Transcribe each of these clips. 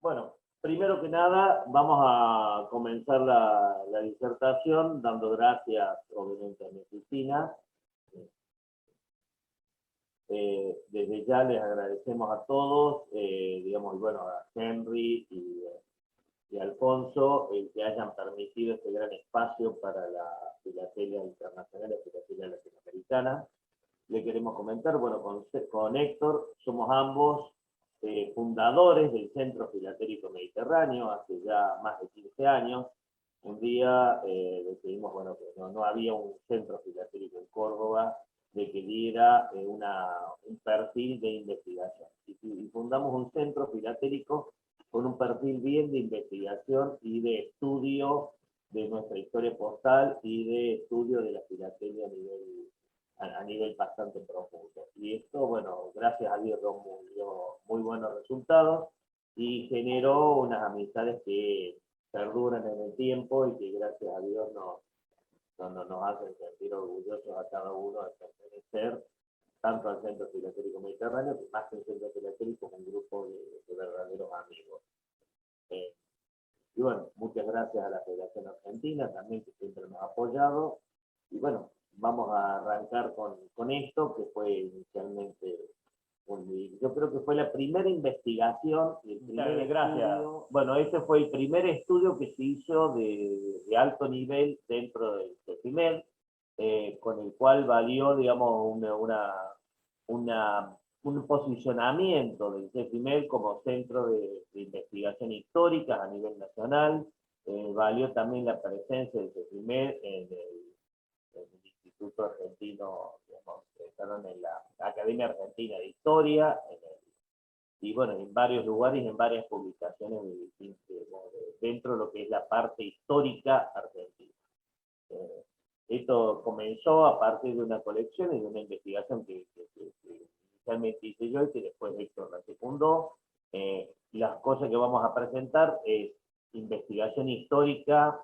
Bueno, primero que nada, vamos a comenzar la disertación dando gracias, obviamente, a mi Cristina. Desde ya les agradecemos a todos, digamos, bueno, a Henry y Alfonso, el que hayan permitido este gran espacio para la filatelia internacional, la filatelia latinoamericana. Le queremos comentar, bueno, con Héctor somos ambos fundadores del Centro Filatérico Mediterráneo hace ya más de 15 años. Un día decidimos, bueno, que no había un centro filatérico en Córdoba de que diera un perfil de investigación. Y fundamos un centro filatérico con un perfil bien de investigación y de estudio de nuestra historia postal y de estudio de la filatelia a nivel bastante profundo. Y esto, bueno, gracias a Dios dio muy buenos resultados y generó unas amistades que perduran en el tiempo y que gracias a Dios nos hacen sentir orgullosos a cada uno de pertenecer tanto al Centro Filatérico Mediterráneo, que más que un centro filatérico, como un grupo de verdaderos amigos. Y bueno, muchas gracias a la Federación Argentina también, que siempre nos ha apoyado. Y bueno, vamos a arrancar con esto, que fue inicialmente, yo creo que fue la primera investigación, Gracias. Bueno, este fue el primer estudio que se hizo de alto nivel dentro del CEPIMED, con el cual valió, digamos, una, un posicionamiento del CEPIMED como centro de investigación histórica a nivel nacional. Valió también la presencia del CEPIMED en el Instituto Argentino, digamos, perdón, en la Academia Argentina de Historia, y bueno, en varios lugares, en varias publicaciones dentro de lo que es la parte histórica argentina. Esto comenzó a partir de una colección y de una investigación que inicialmente hice yo y que después Héctor la secundó. Las cosas que vamos a presentar es investigación histórica,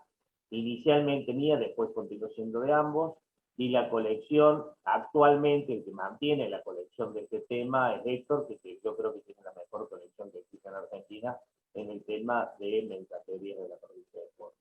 inicialmente mía, después continuó siendo de ambos, y la colección, actualmente el que mantiene la colección de este tema es Héctor, que yo creo que tiene la mejor colección que existe en Argentina en el tema de mensajerías de la provincia de Córdoba.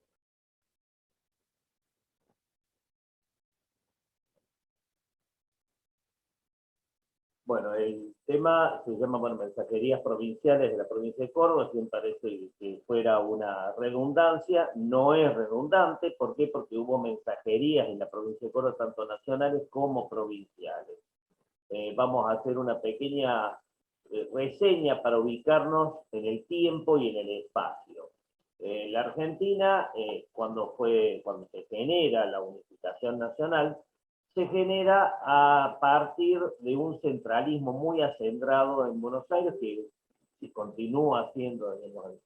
Bueno, el tema se llama, bueno, mensajerías provinciales de la provincia de Córdoba, si me parece que fuera una redundancia, no es redundante, ¿por qué? Porque hubo mensajerías en la provincia de Córdoba, tanto nacionales como provinciales. Vamos a hacer una pequeña reseña para ubicarnos en el tiempo y en el espacio. La Argentina, cuando se genera la unificación nacional, se genera a partir de un centralismo muy acendrado en Buenos Aires, que si continúa siendo,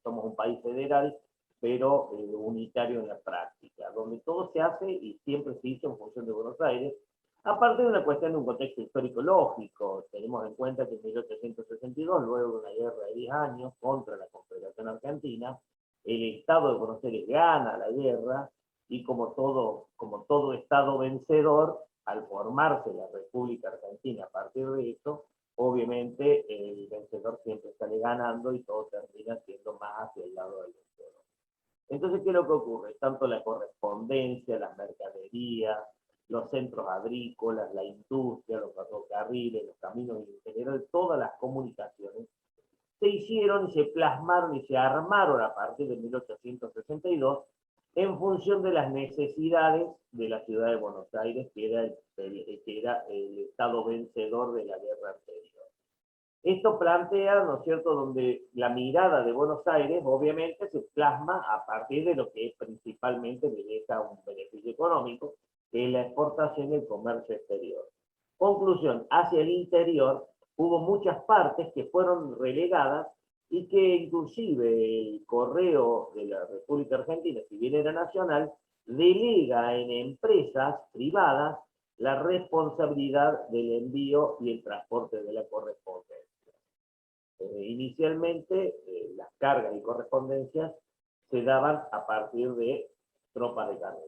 somos un país federal, pero unitario en la práctica, donde todo se hace y siempre se hizo en función de Buenos Aires, aparte de una cuestión de un contexto histórico lógico. Tenemos en cuenta que en 1862, luego de una guerra de 10 años contra la Confederación Argentina, el Estado de Buenos Aires gana la guerra y como todo Estado vencedor, al formarse la República Argentina a partir de eso, obviamente el vencedor siempre sale ganando y todo termina siendo más hacia el lado del vencedor. Entonces, ¿qué es lo que ocurre? Tanto la correspondencia, las mercaderías, los centros agrícolas, la industria, los ferrocarriles, los caminos y en general todas las comunicaciones se hicieron y se plasmaron y se armaron a partir de 1862 en función de las necesidades de la ciudad de Buenos Aires, que era el estado vencedor de la guerra anterior. Esto plantea, ¿no es cierto?, donde la mirada de Buenos Aires obviamente se plasma a partir de lo que es principalmente le deja un beneficio económico, que es la exportación y el comercio exterior. Conclusión, hacia el interior hubo muchas partes que fueron relegadas y que inclusive el correo de la República Argentina, si bien era nacional, delega en empresas privadas la responsabilidad del envío y el transporte de la correspondencia. Inicialmente, las cargas y correspondencias se daban a partir de tropas de carga.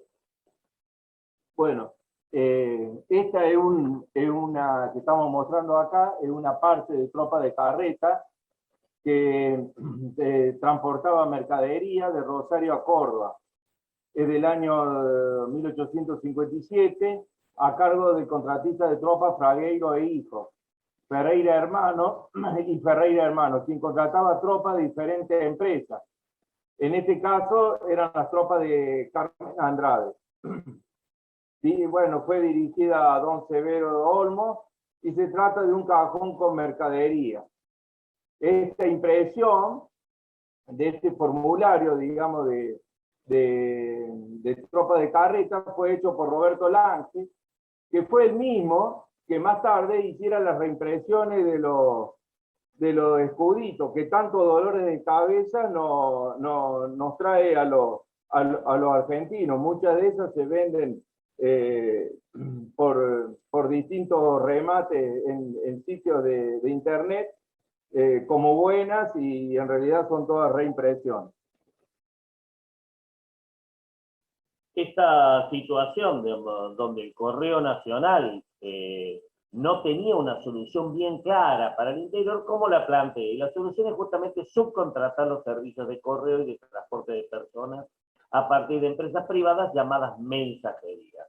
Bueno, esta es una que estamos mostrando acá, es una parte de tropa de carreta que transportaba mercadería de Rosario a Córdoba. Es del año 1857, a cargo del contratista de tropas Fragueiro e Hijo, Ferreira Hermano y Ferreira Hermano, quien contrataba tropas de diferentes empresas. En este caso eran las tropas de Carmen Andrade. Y bueno, fue dirigida a don Severo Olmo y se trata de un cajón con mercadería. Esta impresión de este formulario, digamos, de tropa de carreta fue hecho por Roberto Lange, que fue el mismo que más tarde hiciera las reimpresiones de los escuditos, que tanto dolores de cabeza nos trae a los argentinos. Muchas de esas se venden por distintos remates en sitios de internet como buenas, y en realidad son todas reimpresiones. Esta situación donde el Correo Nacional no tenía una solución bien clara para el interior, ¿cómo la planteé? La solución es justamente subcontratar los servicios de correo y de transporte de personas a partir de empresas privadas llamadas mensajerías.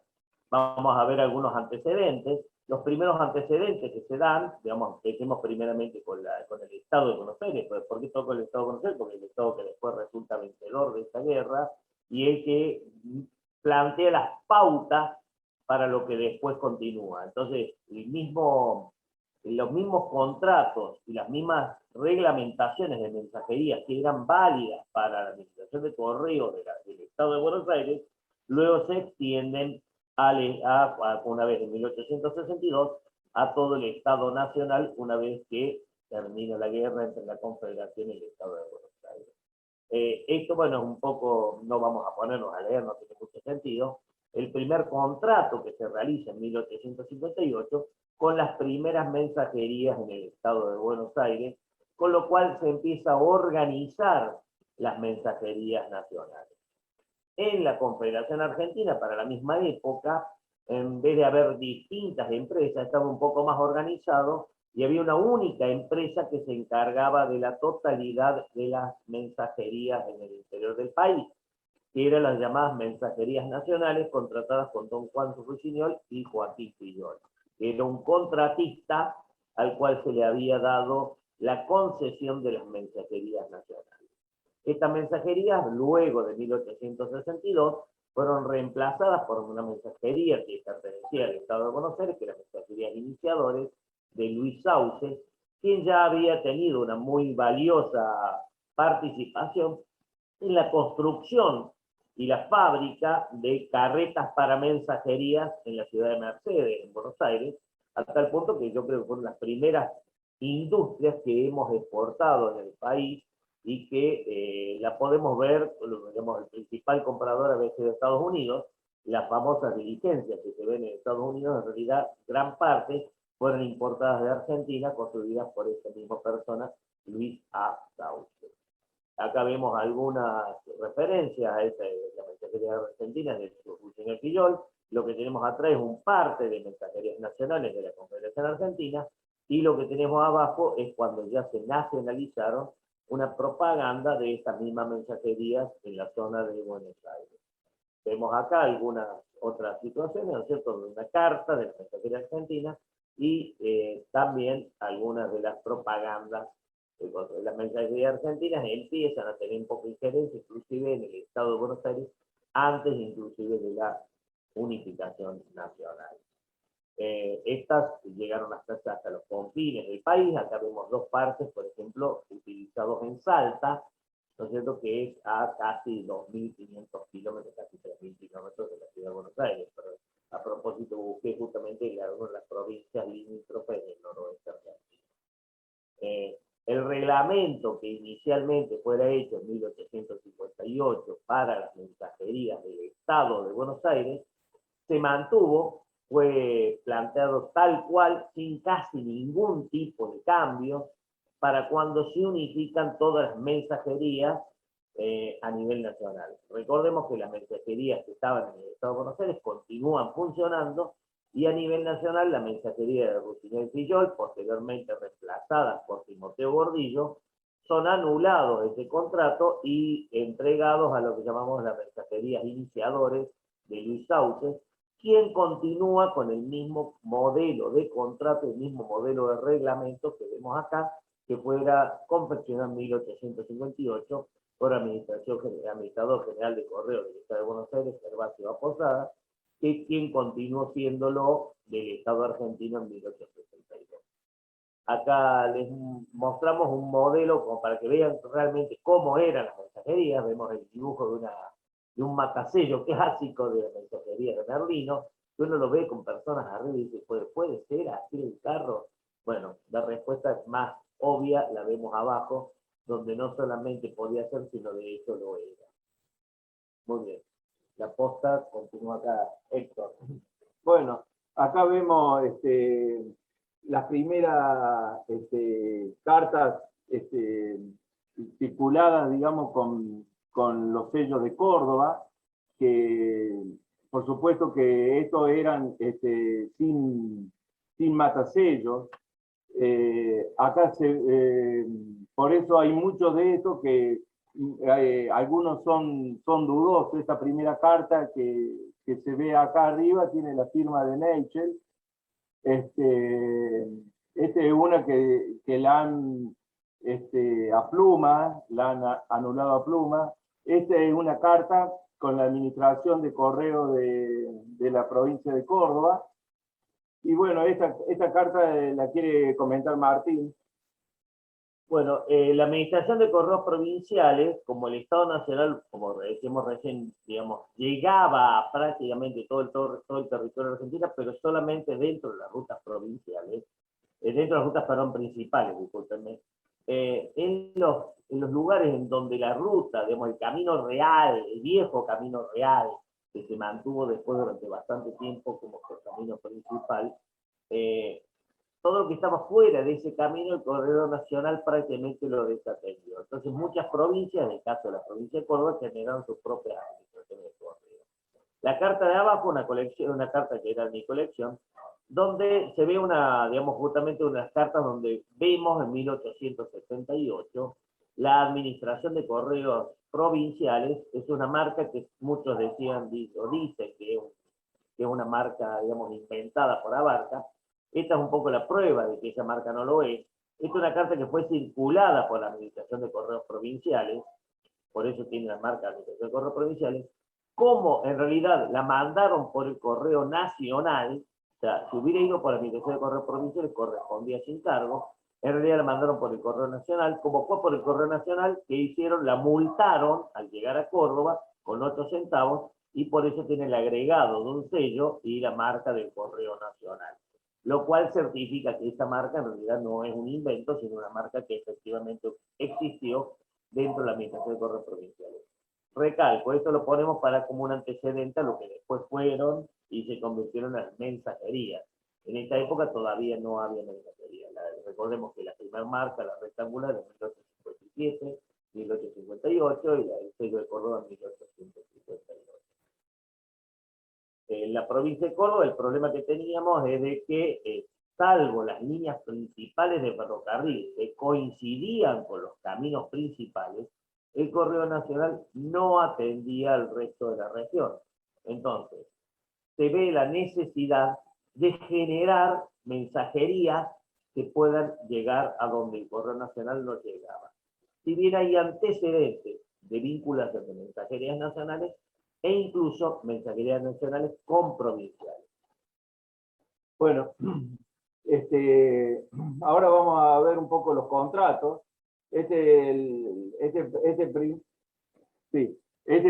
Vamos a ver algunos antecedentes. Los primeros antecedentes que se dan, digamos, empecemos primeramente con el Estado de Buenos Aires. ¿Por qué toco el Estado de Buenos Aires? Porque el Estado que después resulta vencedor de esta guerra y el que plantea las pautas para lo que después continúa. Entonces, los mismos contratos y las mismas reglamentaciones de mensajería que eran válidas para la administración de correo del Estado de Buenos Aires, luego se extienden una vez en 1862 a todo el Estado Nacional, una vez que termina la guerra entre la Confederación y el Estado de Buenos Aires. Esto, bueno, un poco, no vamos a ponernos a leer, no tiene mucho sentido. El primer contrato que se realiza en 1858 con las primeras mensajerías en el Estado de Buenos Aires, con lo cual se empieza a organizar las mensajerías nacionales. En la Confederación Argentina, para la misma época, en vez de haber distintas empresas, estaba un poco más organizado y había una única empresa que se encargaba de la totalidad de las mensajerías en el interior del país, que eran las llamadas mensajerías nacionales contratadas con don Juan Rusiñol y Joaquín Fillol, que era un contratista al cual se le había dado la concesión de las mensajerías nacionales. Estas mensajerías, luego de 1862, fueron reemplazadas por una mensajería que pertenecía al Estado de Buenos Aires, que era la mensajería Iniciadores, de Luis Sauce, quien ya había tenido una muy valiosa participación en la construcción y la fábrica de carretas para mensajerías en la ciudad de Mercedes, en Buenos Aires, hasta el punto que yo creo que fueron las primeras industrias que hemos exportado en el país y que la podemos ver, digamos, el principal comprador a veces de Estados Unidos, las famosas diligencias que se ven en Estados Unidos, en realidad gran parte fueron importadas de Argentina, construidas por esta misma persona, Luis A. Sauce. Acá vemos algunas referencias a la mensajería argentina de Rusiñol Fillol. Lo que tenemos atrás es un parte de mensajerías nacionales de la Confederación Argentina, y lo que tenemos abajo es cuando ya se nacionalizaron una propaganda de estas mismas mensajerías en la zona de Buenos Aires. Vemos acá algunas otras situaciones, ¿no es cierto?, de una carta de la mensajería argentina y también algunas de las propagandas de las mensajerías argentinas empiezan a tener un poco de injerencia, inclusive en el Estado de Buenos Aires, antes inclusive de la unificación nacional. Estas llegaron hasta los confines del país. Acá vemos dos partes, por ejemplo, utilizados en Salta, ¿no es cierto?, que es a casi 2.500 kilómetros, casi 3.000 kilómetros de la ciudad de Buenos Aires. Pero a propósito, busqué justamente las provincias limítrofes del noroeste argentino. El reglamento que inicialmente fuera hecho en 1858 para las mensajerías del Estado de Buenos Aires se mantuvo, fue planteado tal cual, sin casi ningún tipo de cambio, para cuando se unifican todas las mensajerías a nivel nacional. Recordemos que las mensajerías que estaban en el Estado de Buenos Aires continúan funcionando, y a nivel nacional la mensajería de Rusiñol Fillol, posteriormente reemplazada por Timoteo Gordillo, son anulados ese contrato y entregados a lo que llamamos las mensajerías iniciadores de Luis Sauces, quien continúa con el mismo modelo de contrato, el mismo modelo de reglamento que vemos acá, que fuera confeccionado en 1858 por Administrador General de Correos del Estado de Buenos Aires, Gervasio Posada, que es quien continuó siéndolo del Estado argentino en 1862. Acá les mostramos un modelo como para que vean realmente cómo eran las mensajerías. Vemos el dibujo de un matasello clásico de la mensajería de Merlino, que uno lo ve con personas arriba y dice, ¿puede ser así el carro? Bueno, la respuesta más obvia la vemos abajo, donde no solamente podía ser, sino de hecho lo era. Muy bien. La posta continúa acá, Héctor. Bueno, acá vemos las primeras cartas circuladas, digamos, con los sellos de Córdoba, que por supuesto que estos eran sin matasellos. Acá por eso hay muchos de estos que algunos son dudosos. Esta primera carta que se ve acá arriba tiene la firma de Neichel. Es una que la han a Pluma, la han anulado a Pluma. Esta es una carta con la administración de correo de la provincia de Córdoba. Y bueno, esta carta la quiere comentar Martín. Bueno, la Administración de Correos Provinciales, como el Estado Nacional, como decíamos recién, digamos, llegaba a prácticamente todo el territorio de Argentina, pero solamente dentro de las rutas provinciales, dentro de las rutas, perdón, principales, discúlpenme, en los lugares en donde la ruta, digamos, el camino real, el viejo camino real, que se mantuvo después durante bastante tiempo como camino principal, todo lo que estaba fuera de ese camino, el Correo Nacional prácticamente lo desatendió. Entonces muchas provincias, en el caso de la provincia de Córdoba, generaron sus propias administraciones de correo. La carta de abajo, una carta que era mi colección, donde se ve digamos, justamente unas cartas donde vemos en 1878 la Administración de Correos Provinciales. Es una marca que muchos decían o dicen que es una marca, digamos, inventada por Abarca. Esta es un poco la prueba de que esa marca no lo es. Esta es una carta que fue circulada por la Administración de Correos Provinciales, por eso tiene la marca de Administración de Correos Provinciales, como en realidad la mandaron por el Correo Nacional. O sea, si hubiera ido por la Administración de Correos Provinciales, correspondía sin cargo. En realidad la mandaron por el Correo Nacional. Como fue por el Correo Nacional, ¿qué hicieron? La multaron al llegar a Córdoba con 8 centavos, y por eso tiene el agregado de un sello y la marca del Correo Nacional. Lo cual certifica que esta marca en realidad no es un invento, sino una marca que efectivamente existió dentro de la Administración de Correos Provinciales. Recalco, esto lo ponemos como un antecedente a lo que después fueron y se convirtieron en mensajerías. En esta época todavía no había mensajería. Recordemos que la primera marca, la rectangular, es de 1857, 1858, y el sello de Córdoba en 1858. En la provincia de Córdoba el problema que teníamos es de que, salvo las líneas principales de ferrocarril que coincidían con los caminos principales, el Correo Nacional no atendía al resto de la región. Entonces, se ve la necesidad de generar mensajerías que puedan llegar a donde el Correo Nacional no llegaba. Si bien hay antecedentes de vinculación de mensajerías nacionales, e incluso mensajerías nacionales con provinciales. Bueno, ahora vamos a ver un poco los contratos.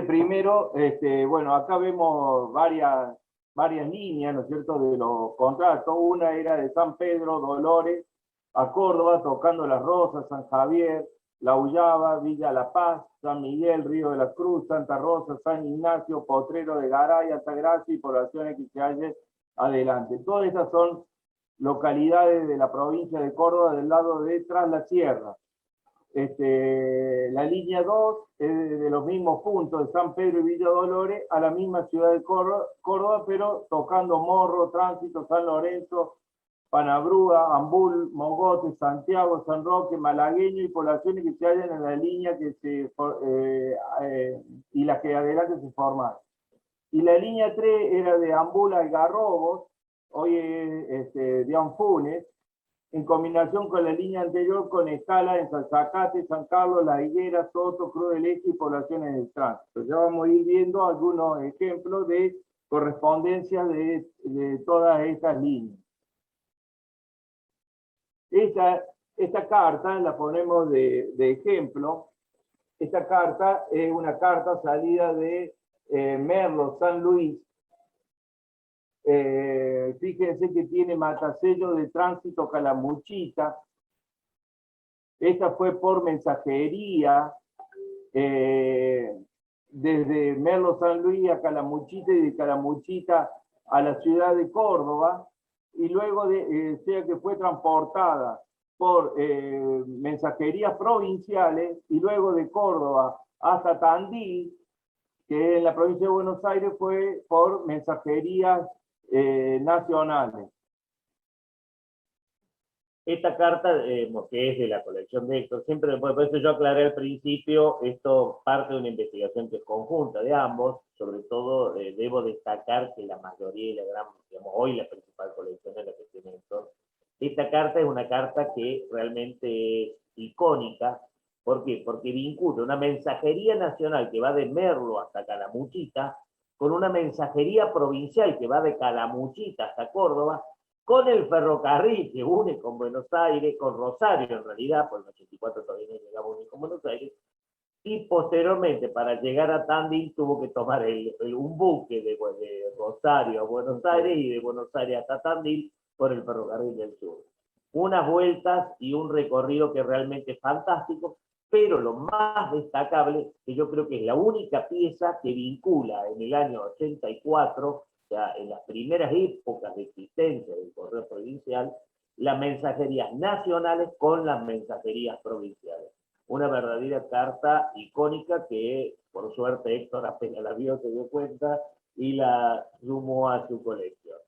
Primero, bueno, acá vemos varias líneas, ¿no es cierto?, de los contratos. Una era de San Pedro, Dolores, a Córdoba, tocando Las Rosas, San Javier, La Ullaba, Villa La Paz, San Miguel, Río de la Cruz, Santa Rosa, San Ignacio, Potrero de Garay, Altagracia y poblaciones que se hallen adelante. Todas estas son localidades de la provincia de Córdoba del lado de Tras la Sierra. La línea 2 es de los mismos puntos de San Pedro y Villa Dolores a la misma ciudad de Córdoba, pero tocando Morro, Tránsito, San Lorenzo, Panabrúa, Ambul, Mogote, Santiago, San Roque, Malagueño y poblaciones que se hallan en la línea y las que adelante se forman. Y la línea 3 era de Ambul a Algarrobos, hoy es de Anfunes, en combinación con la línea anterior con escala en Salzacate, San Carlos, La Higuera, Soto, Cruz del Eje y poblaciones del tránsito. Ya vamos a ir viendo algunos ejemplos de correspondencia de todas estas líneas. Esta carta la ponemos de ejemplo. Esta carta es una carta salida de Merlo, San Luis. Fíjense que tiene matasello de tránsito Calamuchita. Esta fue por mensajería desde Merlo, San Luis a Calamuchita y de Calamuchita a la ciudad de Córdoba, y luego sea que fue transportada por mensajerías provinciales, y luego de Córdoba hasta Tandil, que en la provincia de Buenos Aires fue por mensajerías nacionales. Esta carta, que es de la colección de Héctor, siempre, por eso yo aclaré al principio, esto parte de una investigación que es conjunta de ambos, sobre todo debo destacar que la mayoría y la gran, digamos, hoy la principal colección es la que tiene Héctor. Esta carta es una carta que realmente es icónica. ¿Por qué? Porque vincula una mensajería nacional que va de Merlo hasta Calamuchita, con una mensajería provincial que va de Calamuchita hasta Córdoba, con el ferrocarril que une con Buenos Aires, con Rosario en realidad, por el 84 todavía no llegamos ni con Buenos Aires, y posteriormente para llegar a Tandil tuvo que tomar un buque de Rosario a Buenos Aires y de Buenos Aires hasta Tandil por el ferrocarril del sur. Unas vueltas y un recorrido que realmente es fantástico, pero lo más destacable, que yo creo que es la única pieza que vincula en el año 84, en las primeras épocas de existencia del correo provincial, las mensajerías nacionales con las mensajerías provinciales. Una verdadera carta icónica que, por suerte, Héctor apenas la vio, se dio cuenta y la sumó a su colección.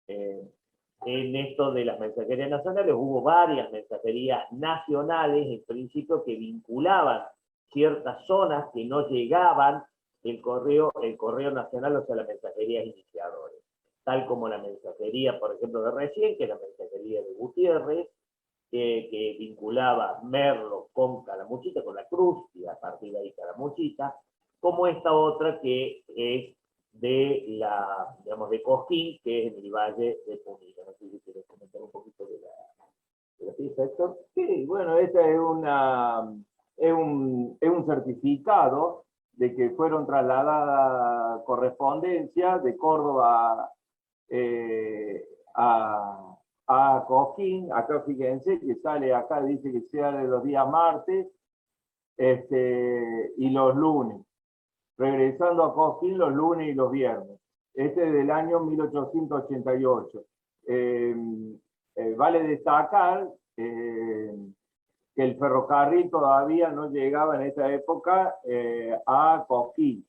En esto de las mensajerías nacionales hubo varias mensajerías nacionales, en principio, que vinculaban ciertas zonas que no llegaban el correo nacional, o sea, las mensajerías iniciadores, tal como la mensajería, por ejemplo, de recién, que es la mensajería de Gutiérrez, que vinculaba Merlo con Calamuchita, con la Cruz, y a partir de ahí Calamuchita, como esta otra que es de Cosquín, que es en el Valle de Punilla. No sé si quieres comentar un poquito de la pieza, Héctor. Sí, bueno, esta es un certificado de que fueron trasladadas correspondencia de Córdoba a Cosquín. Acá fíjense que sale, acá dice que sale los días martes y los lunes, regresando a Cosquín los lunes y los viernes. Este es del año 1888. Vale destacar que el ferrocarril todavía no llegaba en esa época a Cosquín.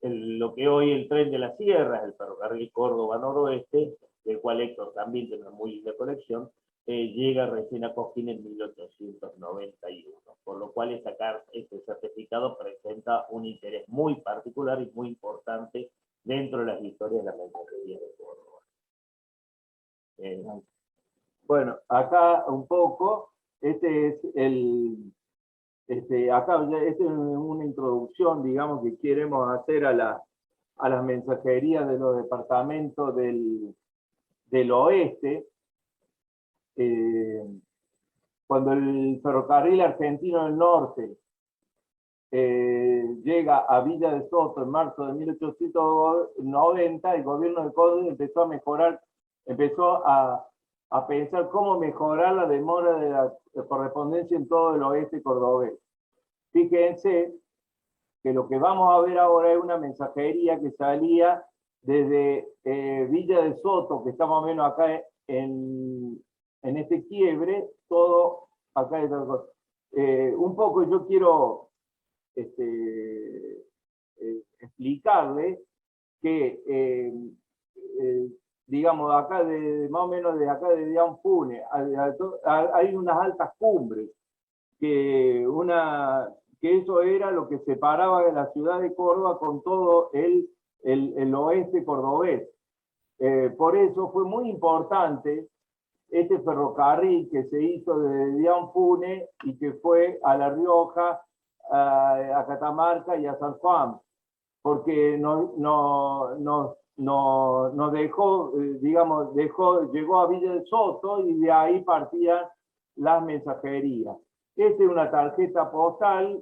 Lo que hoy el tren de la Sierra, el ferrocarril Córdoba-Noroeste, del cual Héctor también tiene una muy linda colección, llega recién a Cosquín en 1891, por lo cual este certificado presenta un interés muy particular y muy importante dentro de las historias de la mensajería de Córdoba. Bueno, acá un poco, esta es una introducción, digamos, que queremos hacer a las mensajerías de los departamentos del oeste. Cuando el ferrocarril argentino del norte llega a Villa de Soto en marzo de 1890, el gobierno de Córdoba empezó a mejorar, empezó a pensar cómo mejorar la demora de la correspondencia en todo el oeste cordobés. Fíjense que lo que vamos a ver ahora es una mensajería que salía desde Villa de Soto, que está más o menos acá en este quiebre, todo acá. Un poco yo quiero explicarle que digamos, acá más o menos de acá de Dianpune, hay unas altas cumbres, que eso era lo que separaba de la ciudad de Córdoba con todo el oeste cordobés. Por eso fue muy importante este ferrocarril que se hizo de Dianpune y que fue a La Rioja, a Catamarca y a San Juan, porque nos dejó, digamos, llegó a Villa del Soto y de ahí partían las mensajerías. Esta es una tarjeta postal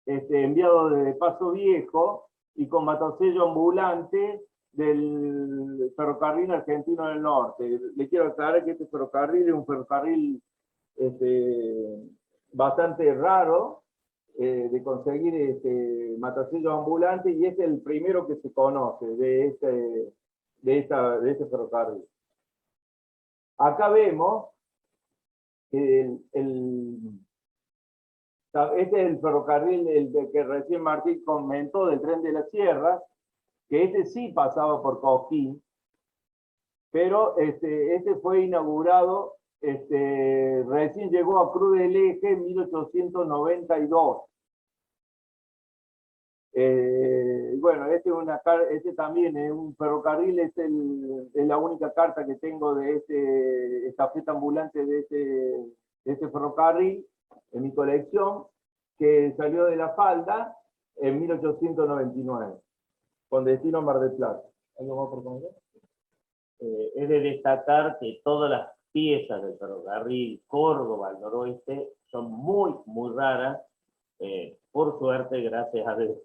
enviado desde Paso Viejo y con matosello ambulante del ferrocarril argentino del norte. Le quiero aclarar que este ferrocarril es un ferrocarril bastante raro de conseguir matosellos ambulantes, y es el primero que se conoce de este ferrocarril. Acá vemos que este es el ferrocarril que recién Martín comentó, del Tren de la Sierra, que este sí pasaba por Cosquín, pero este fue inaugurado, recién llegó a Cruz del Eje en 1892. Bueno, este también es un ferrocarril, es la única carta que tengo de estafeta ambulante de este ferrocarril en mi colección, que salió de La Falda en 1899, con destino a Mar del Plata. ¿Algo más por comentar? Es de destacar que todas las piezas del ferrocarril Córdoba al noroeste son muy, muy raras. Por suerte, gracias a Dios,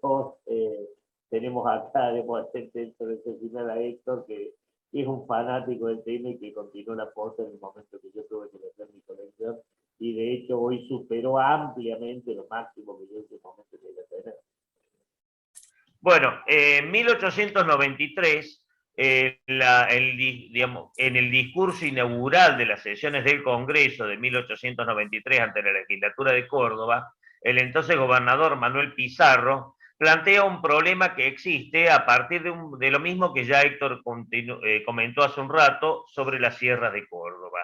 tenemos acá, debemos hacer dentro de ese final a Héctor, que es un fanático del tema y que continuó la posta en el momento que yo tuve que meter mi colección, y de hecho hoy superó ampliamente lo máximo que yo en ese momento quería tener. Bueno, en 1893, digamos, en el discurso inaugural de las sesiones del Congreso de 1893 ante la legislatura de Córdoba, el entonces gobernador Manuel Pizarro plantea un problema que existe a partir de lo mismo que ya Héctor comentó hace un rato sobre las sierras de Córdoba.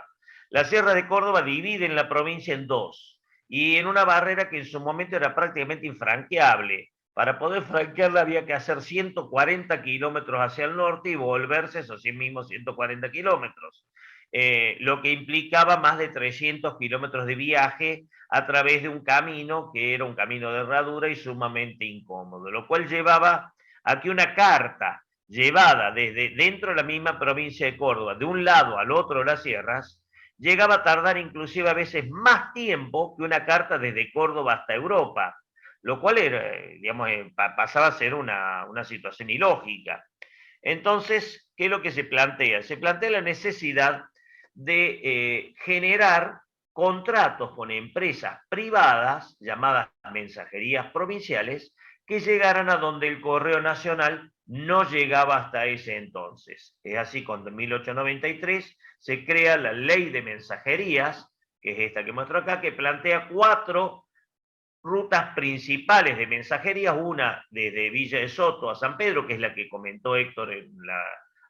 Las sierras de Córdoba dividen la provincia en dos, y en una barrera que en su momento era prácticamente infranqueable. Para poder franquearla había que hacer 140 kilómetros hacia el norte y volverse esos mismos 140 kilómetros, lo que implicaba más de 300 kilómetros de viaje a través de un camino que era un camino de herradura y sumamente incómodo, lo cual llevaba a que una carta llevada desde dentro de la misma provincia de Córdoba, de un lado al otro de las sierras, llegaba a tardar inclusive a veces más tiempo que una carta desde Córdoba hasta Europa, lo cual era, digamos, pasaba a ser una situación ilógica. Entonces, ¿qué es lo que se plantea? Se plantea la necesidad de generar contratos con empresas privadas, llamadas mensajerías provinciales, que llegaran a donde el correo nacional no llegaba hasta ese entonces. Es así cuando en 1893 se crea la Ley de Mensajerías, que es esta que muestro acá, que plantea 4 rutas principales de mensajerías, una desde Villa de Soto a San Pedro, que es la que comentó Héctor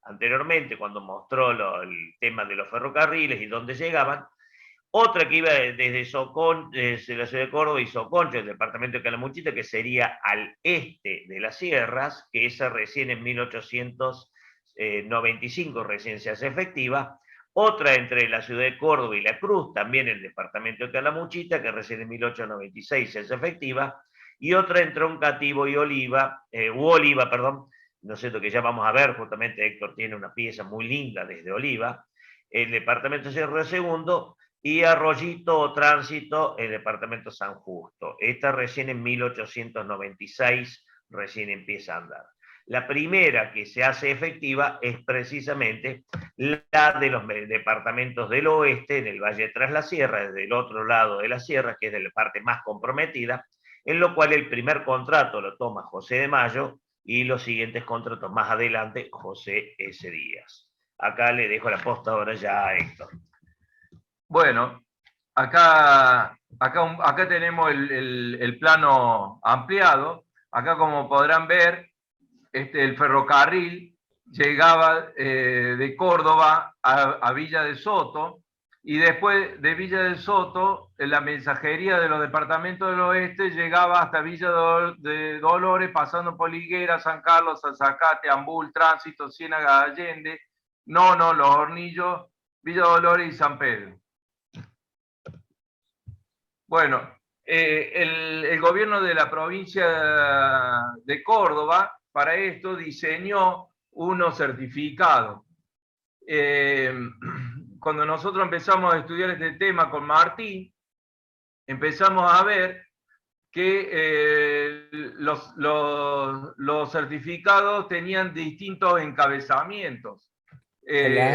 anteriormente cuando mostró el tema de los ferrocarriles y dónde llegaban, otra que iba desde la ciudad de Córdoba y Soconcho, el departamento de Calamuchita, que sería al este de las sierras, que esa recién en 1895 recién se hace efectiva, otra entre la ciudad de Córdoba y La Cruz, también el departamento de Calamuchita, que recién en 1896 se hace efectiva, y otra entre Oncativo y Oliva, perdón, no sé lo que ya vamos a ver, justamente Héctor tiene una pieza muy linda desde Oliva, el departamento de Cerro Segundo, y Arroyito o Tránsito, el departamento San Justo. Esta recién en 1896, recién empieza a andar. La primera que se hace efectiva es precisamente la de los departamentos del oeste, en el Valle tras la Sierra, desde el otro lado de la sierra, que es de la parte más comprometida, en lo cual el primer contrato lo toma José de Mayo y los siguientes contratos más adelante, José S. Díaz. Acá le dejo la posta ahora ya a Héctor. Bueno, acá tenemos el plano ampliado. Acá, como podrán ver, el ferrocarril llegaba de Córdoba a Villa de Soto, y después de Villa de Soto, la mensajería de los departamentos del oeste llegaba hasta Villa de Dolores, pasando por Higuera, San Carlos, Salzacate, Ambul, Tránsito, Ciénaga, Allende, Nono, Los Hornillos, Villa Dolores y San Pedro. Bueno, el gobierno de la provincia de Córdoba, para esto, diseñó unos certificados. Cuando nosotros empezamos a estudiar este tema con Martín, empezamos a ver que los certificados tenían distintos encabezamientos.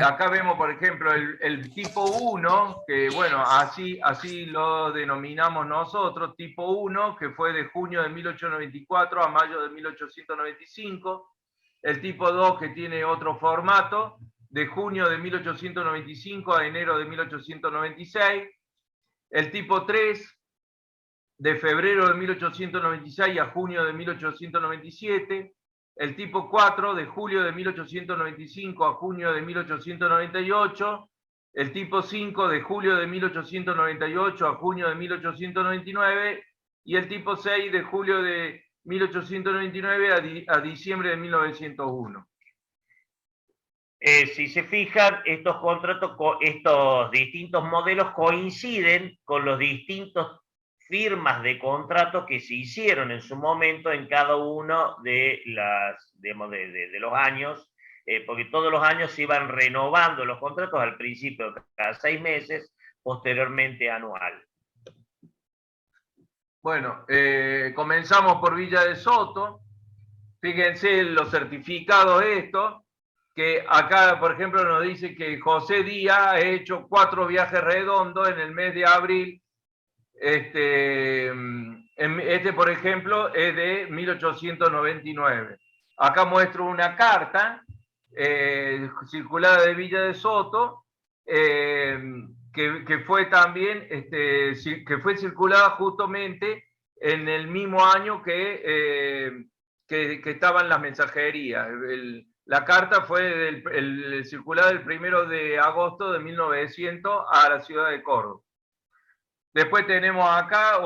Acá vemos, por ejemplo, el tipo 1, que bueno, así lo denominamos nosotros, tipo 1, que fue de junio de 1894 a mayo de 1895. El tipo 2, que tiene otro formato, de junio de 1895 a enero de 1896. El tipo 3, de febrero de 1896 a junio de 1897. El tipo 4, de julio de 1895 a junio de 1898. El tipo 5, de julio de 1898 a junio de 1899. Y el tipo 6, de julio de 1899 a diciembre de 1901. Si se fijan, estos contratos, estos distintos modelos coinciden con los distintos firmas de contratos que se hicieron en su momento en cada uno de los años, porque todos los años se iban renovando los contratos, al principio cada 6 meses, posteriormente anual. Bueno, comenzamos por Villa de Soto. Fíjense los certificados estos, que acá, por ejemplo, nos dice que José Díaz ha hecho 4 viajes redondos en el mes de abril. Este, por ejemplo, es de 1899. Acá muestro una carta circulada de Villa de Soto, que fue también, que fue circulada justamente en el mismo año que estaban las mensajerías. La carta fue circulada el 1 de agosto de 1900 a la ciudad de Córdoba. Después tenemos acá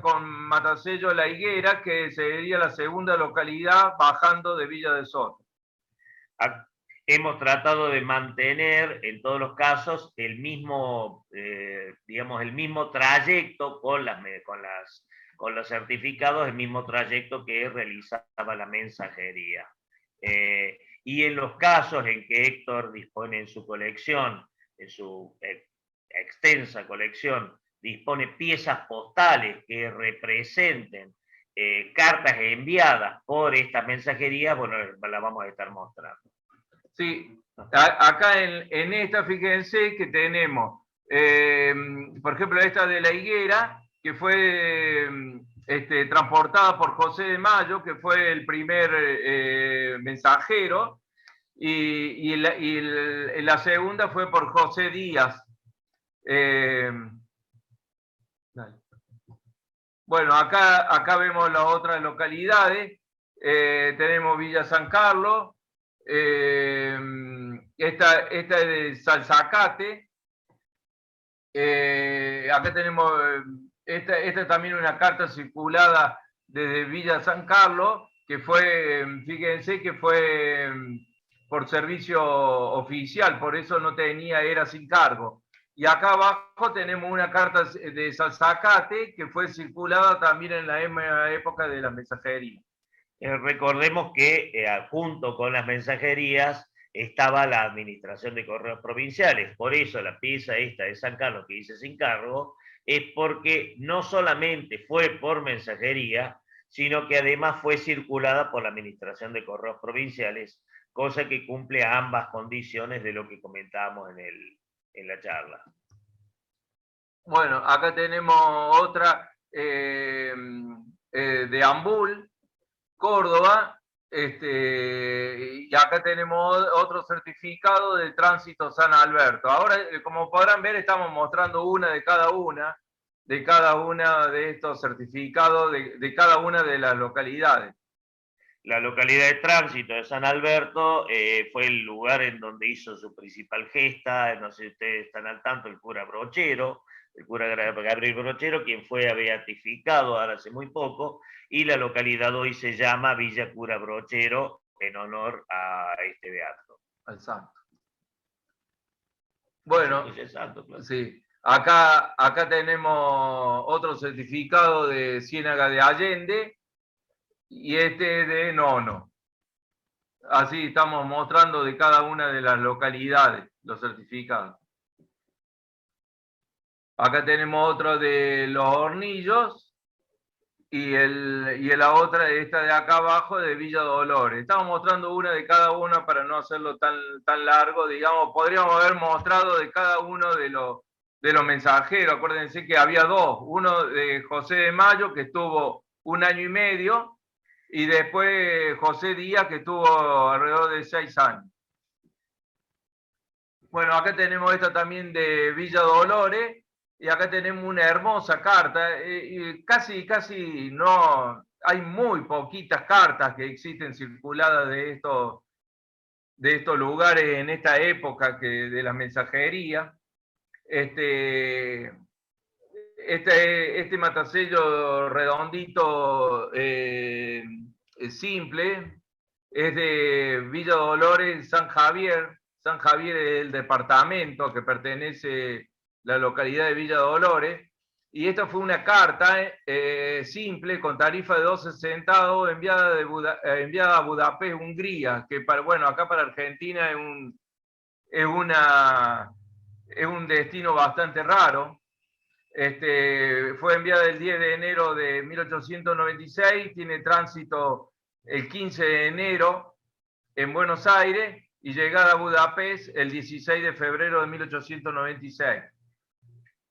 con Matacello La Higuera, que sería la segunda localidad bajando de Villa de Soto. Hemos tratado de mantener en todos los casos el mismo, digamos, el mismo trayecto con los certificados, el mismo trayecto que realizaba la mensajería. Y en los casos en que Héctor dispone en su colección, en su extensa colección, dispone piezas postales que representen cartas enviadas por esta mensajería, bueno, la vamos a estar mostrando. Sí, acá en esta, fíjense que tenemos, por ejemplo, esta de La Higuera, que fue transportada por José de Mayo, que fue el primer mensajero, y la segunda fue por José Díaz. Bueno, acá vemos las otras localidades. Tenemos Villa San Carlos. Esta es de Salzacate. Acá tenemos, esta también una carta circulada desde Villa San Carlos, que fue, fíjense que fue por servicio oficial, por eso no tenía, era sin cargo. Y acá abajo tenemos una carta de Salzacate que fue circulada también en la época de la mensajería. Recordemos que junto con las mensajerías estaba la Administración de Correos Provinciales. Por eso la pieza esta de San Carlos que dice sin cargo es porque no solamente fue por mensajería, sino que además fue circulada por la Administración de Correos Provinciales, cosa que cumple a ambas condiciones de lo que comentábamos en la charla. Bueno, acá tenemos otra de Ambul, Córdoba, y acá tenemos otro certificado de Tránsito San Alberto. Ahora, como podrán ver, estamos mostrando una de cada una de estos certificados de cada una de las localidades. La localidad de tránsito de San Alberto fue el lugar en donde hizo su principal gesta, no sé si ustedes están al tanto, el cura Brochero, el cura Gabriel Brochero, quien fue beatificado ahora hace muy poco, y la localidad hoy se llama Villa Cura Brochero en honor a este beato. Al santo. Bueno, Sí, es santo, claro. sí. Acá tenemos otro certificado de Ciénaga de Allende y este de Nono. Así estamos mostrando de cada una de las localidades los certificados. Acá tenemos otro de Los Hornillos y la otra, esta de acá abajo, de Villa Dolores. Estamos mostrando una de cada una para no hacerlo tan largo. Digamos, podríamos haber mostrado de cada uno de los mensajeros. Acuérdense que había dos. Uno de José de Mayo, que estuvo 1 año y medio, y después José Díaz, que estuvo alrededor de 6 años. Bueno, acá tenemos esta también de Villa Dolores, y acá tenemos una hermosa carta, y casi no, hay muy poquitas cartas que existen circuladas de estos lugares en esta época de la mensajería. Este matasello redondito, simple, es de Villa Dolores, San Javier. San Javier es el departamento que pertenece la localidad de Villa Dolores. Y esta fue una carta simple con tarifa de 12 centavos enviada a Budapest, Hungría, que acá para Argentina es un destino bastante raro. Fue enviada el 10 de enero de 1896, tiene tránsito el 15 de enero en Buenos Aires y llegada a Budapest el 16 de febrero de 1896.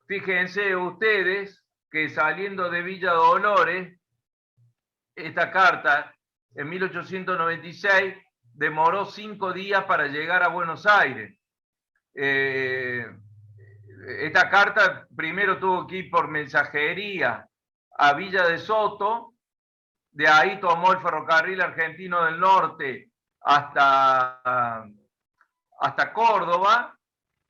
Fíjense ustedes que saliendo de Villa Dolores, esta carta en 1896 demoró 5 días para llegar a Buenos Aires. Esta carta primero tuvo que ir por mensajería a Villa de Soto, de ahí tomó el ferrocarril argentino del norte hasta Córdoba,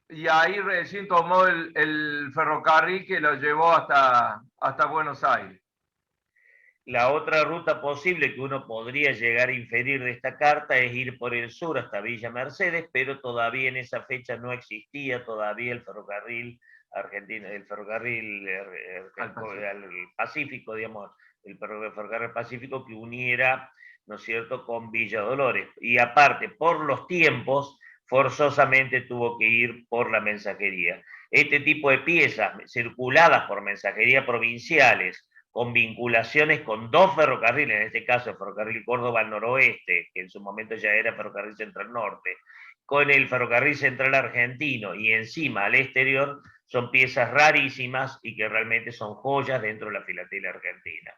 y ahí recién tomó el ferrocarril que lo llevó hasta Buenos Aires. La otra ruta posible que uno podría llegar a inferir de esta carta es ir por el sur hasta Villa Mercedes, pero todavía en esa fecha no existía todavía el ferrocarril argentino, el ferrocarril al Pacífico, digamos, el ferrocarril Pacífico que uniera, ¿no es cierto?, con Villa Dolores. Y aparte, por los tiempos, forzosamente tuvo que ir por la mensajería. Este tipo de piezas circuladas por mensajería provinciales, con vinculaciones con 2 ferrocarriles, en este caso el ferrocarril Córdoba al noroeste, que en su momento ya era ferrocarril central norte, con el ferrocarril central argentino y encima al exterior, son piezas rarísimas y que realmente son joyas dentro de la filatelia argentina.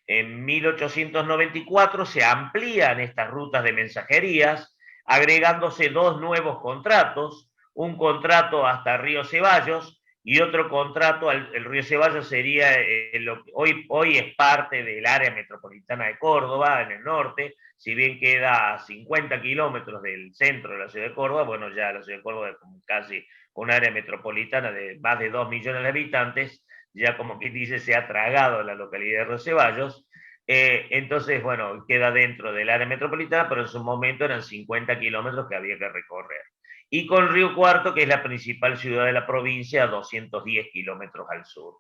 En 1894 se amplían estas rutas de mensajerías, agregándose 2 nuevos contratos, un contrato hasta Río Ceballos, y otro contrato, el Río Ceballos sería, hoy es parte del área metropolitana de Córdoba, en el norte, si bien queda a 50 kilómetros del centro de la ciudad de Córdoba, bueno, ya la ciudad de Córdoba es casi un área metropolitana de más de 2 millones de habitantes, ya como quien dice, se ha tragado la localidad de Río Ceballos, entonces, bueno, queda dentro del área metropolitana, pero en su momento eran 50 kilómetros que había que recorrer. Y con Río Cuarto, que es la principal ciudad de la provincia, a 210 kilómetros al sur.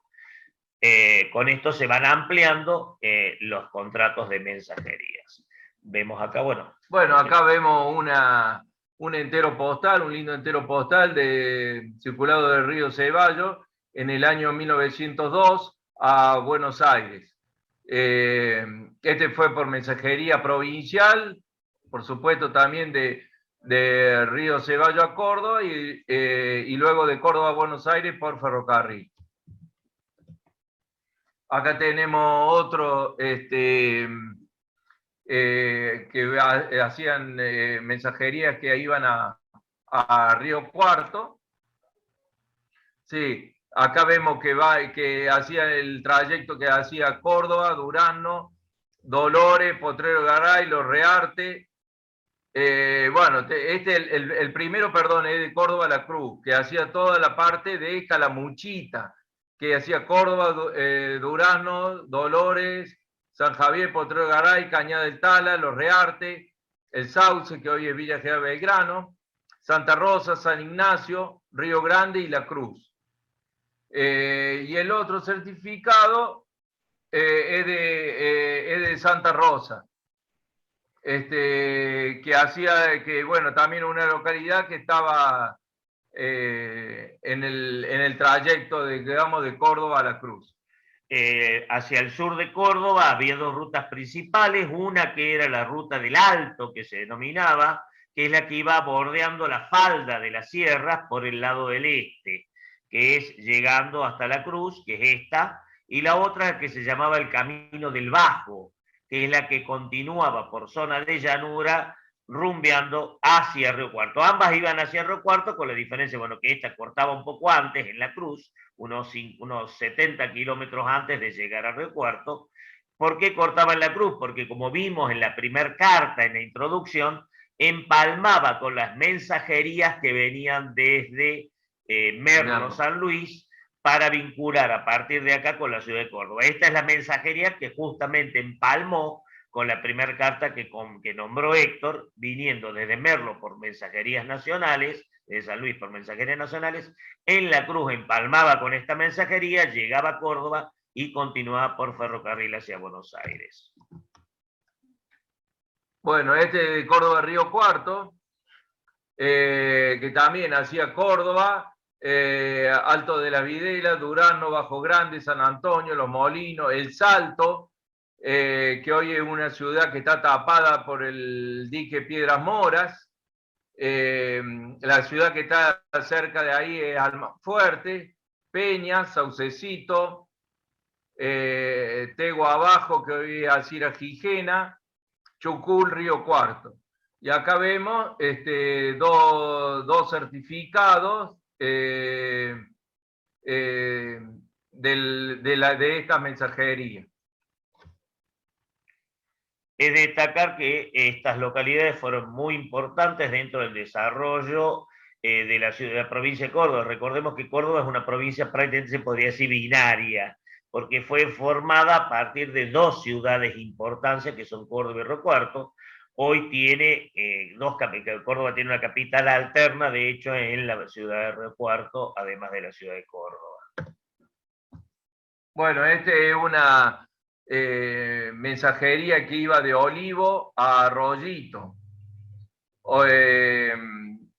Con esto se van ampliando los contratos de mensajerías. Vemos acá, bueno. Bueno, acá vemos un entero postal, un lindo entero postal de circulado del Río Ceballos en el año 1902 a Buenos Aires. Este fue por mensajería provincial, por supuesto también de Río Ceballos a Córdoba y luego de Córdoba a Buenos Aires por ferrocarril. Acá tenemos otro que hacían mensajerías que iban a Río Cuarto. Sí, acá vemos que hacía el trayecto que hacía Córdoba, Durazno, Dolores, Potrero Garay, Los Rearte. Bueno, el primero, perdón, es de Córdoba a La Cruz, que hacía toda la parte de Calamuchita, que hacía Córdoba, Durazno, Dolores, San Javier, Potrero Garay, Cañada del Tala, Los Rearte, El Sauce, que hoy es Villa General Belgrano, Santa Rosa, San Ignacio, Río Grande y La Cruz. Y el otro certificado es de Santa Rosa, que hacía, que bueno, también una localidad que estaba en el trayecto digamos, de Córdoba a La Cruz. Hacia el sur de Córdoba había dos rutas principales, una que era la ruta del Alto, que se denominaba, que es la que iba bordeando la falda de las sierras por el lado del este, que es llegando hasta La Cruz, que es esta, y la otra que se llamaba el Camino del Bajo, que es la que continuaba por zona de llanura rumbeando hacia Río Cuarto. Ambas iban hacia Río Cuarto, con la diferencia, bueno, que esta cortaba un poco antes en La Cruz, unos 70 kilómetros antes de llegar a Río Cuarto. ¿Por qué cortaba en La Cruz? Porque como vimos en la primera carta, en la introducción, empalmaba con las mensajerías que venían desde Merlo, San Luis, para vincular a partir de acá con la ciudad de Córdoba. Esta es la mensajería que justamente empalmó con la primera carta que nombró Héctor, viniendo desde Merlo por mensajerías nacionales, de San Luis por mensajerías nacionales, en La Cruz empalmaba con esta mensajería, llegaba a Córdoba y continuaba por ferrocarril hacia Buenos Aires. Bueno, de Córdoba Río Cuarto, que también hacía Córdoba, Alto de la Videla, Durazno, Bajo Grande, San Antonio, Los Molinos, El Salto, que hoy es una ciudad que está tapada por el dique Piedras Moras. La ciudad que está cerca de ahí es Almafuerte, Peña, Saucecito, Tegua Abajo, que hoy es Alcira Gijena, Chucul, Río Cuarto. Y acá vemos dos certificados de esta mensajería. Es destacar que estas localidades fueron muy importantes dentro del desarrollo de la provincia de Córdoba. Recordemos que Córdoba es una provincia prácticamente, se podría decir, binaria, porque fue formada a partir de dos ciudades de importancia, que son Córdoba y Río Cuarto. Hoy tiene Córdoba tiene una capital alterna, de hecho, en la ciudad de Río Cuarto, además de la ciudad de Córdoba. Bueno, es una mensajería que iba de Olivo a Rollito.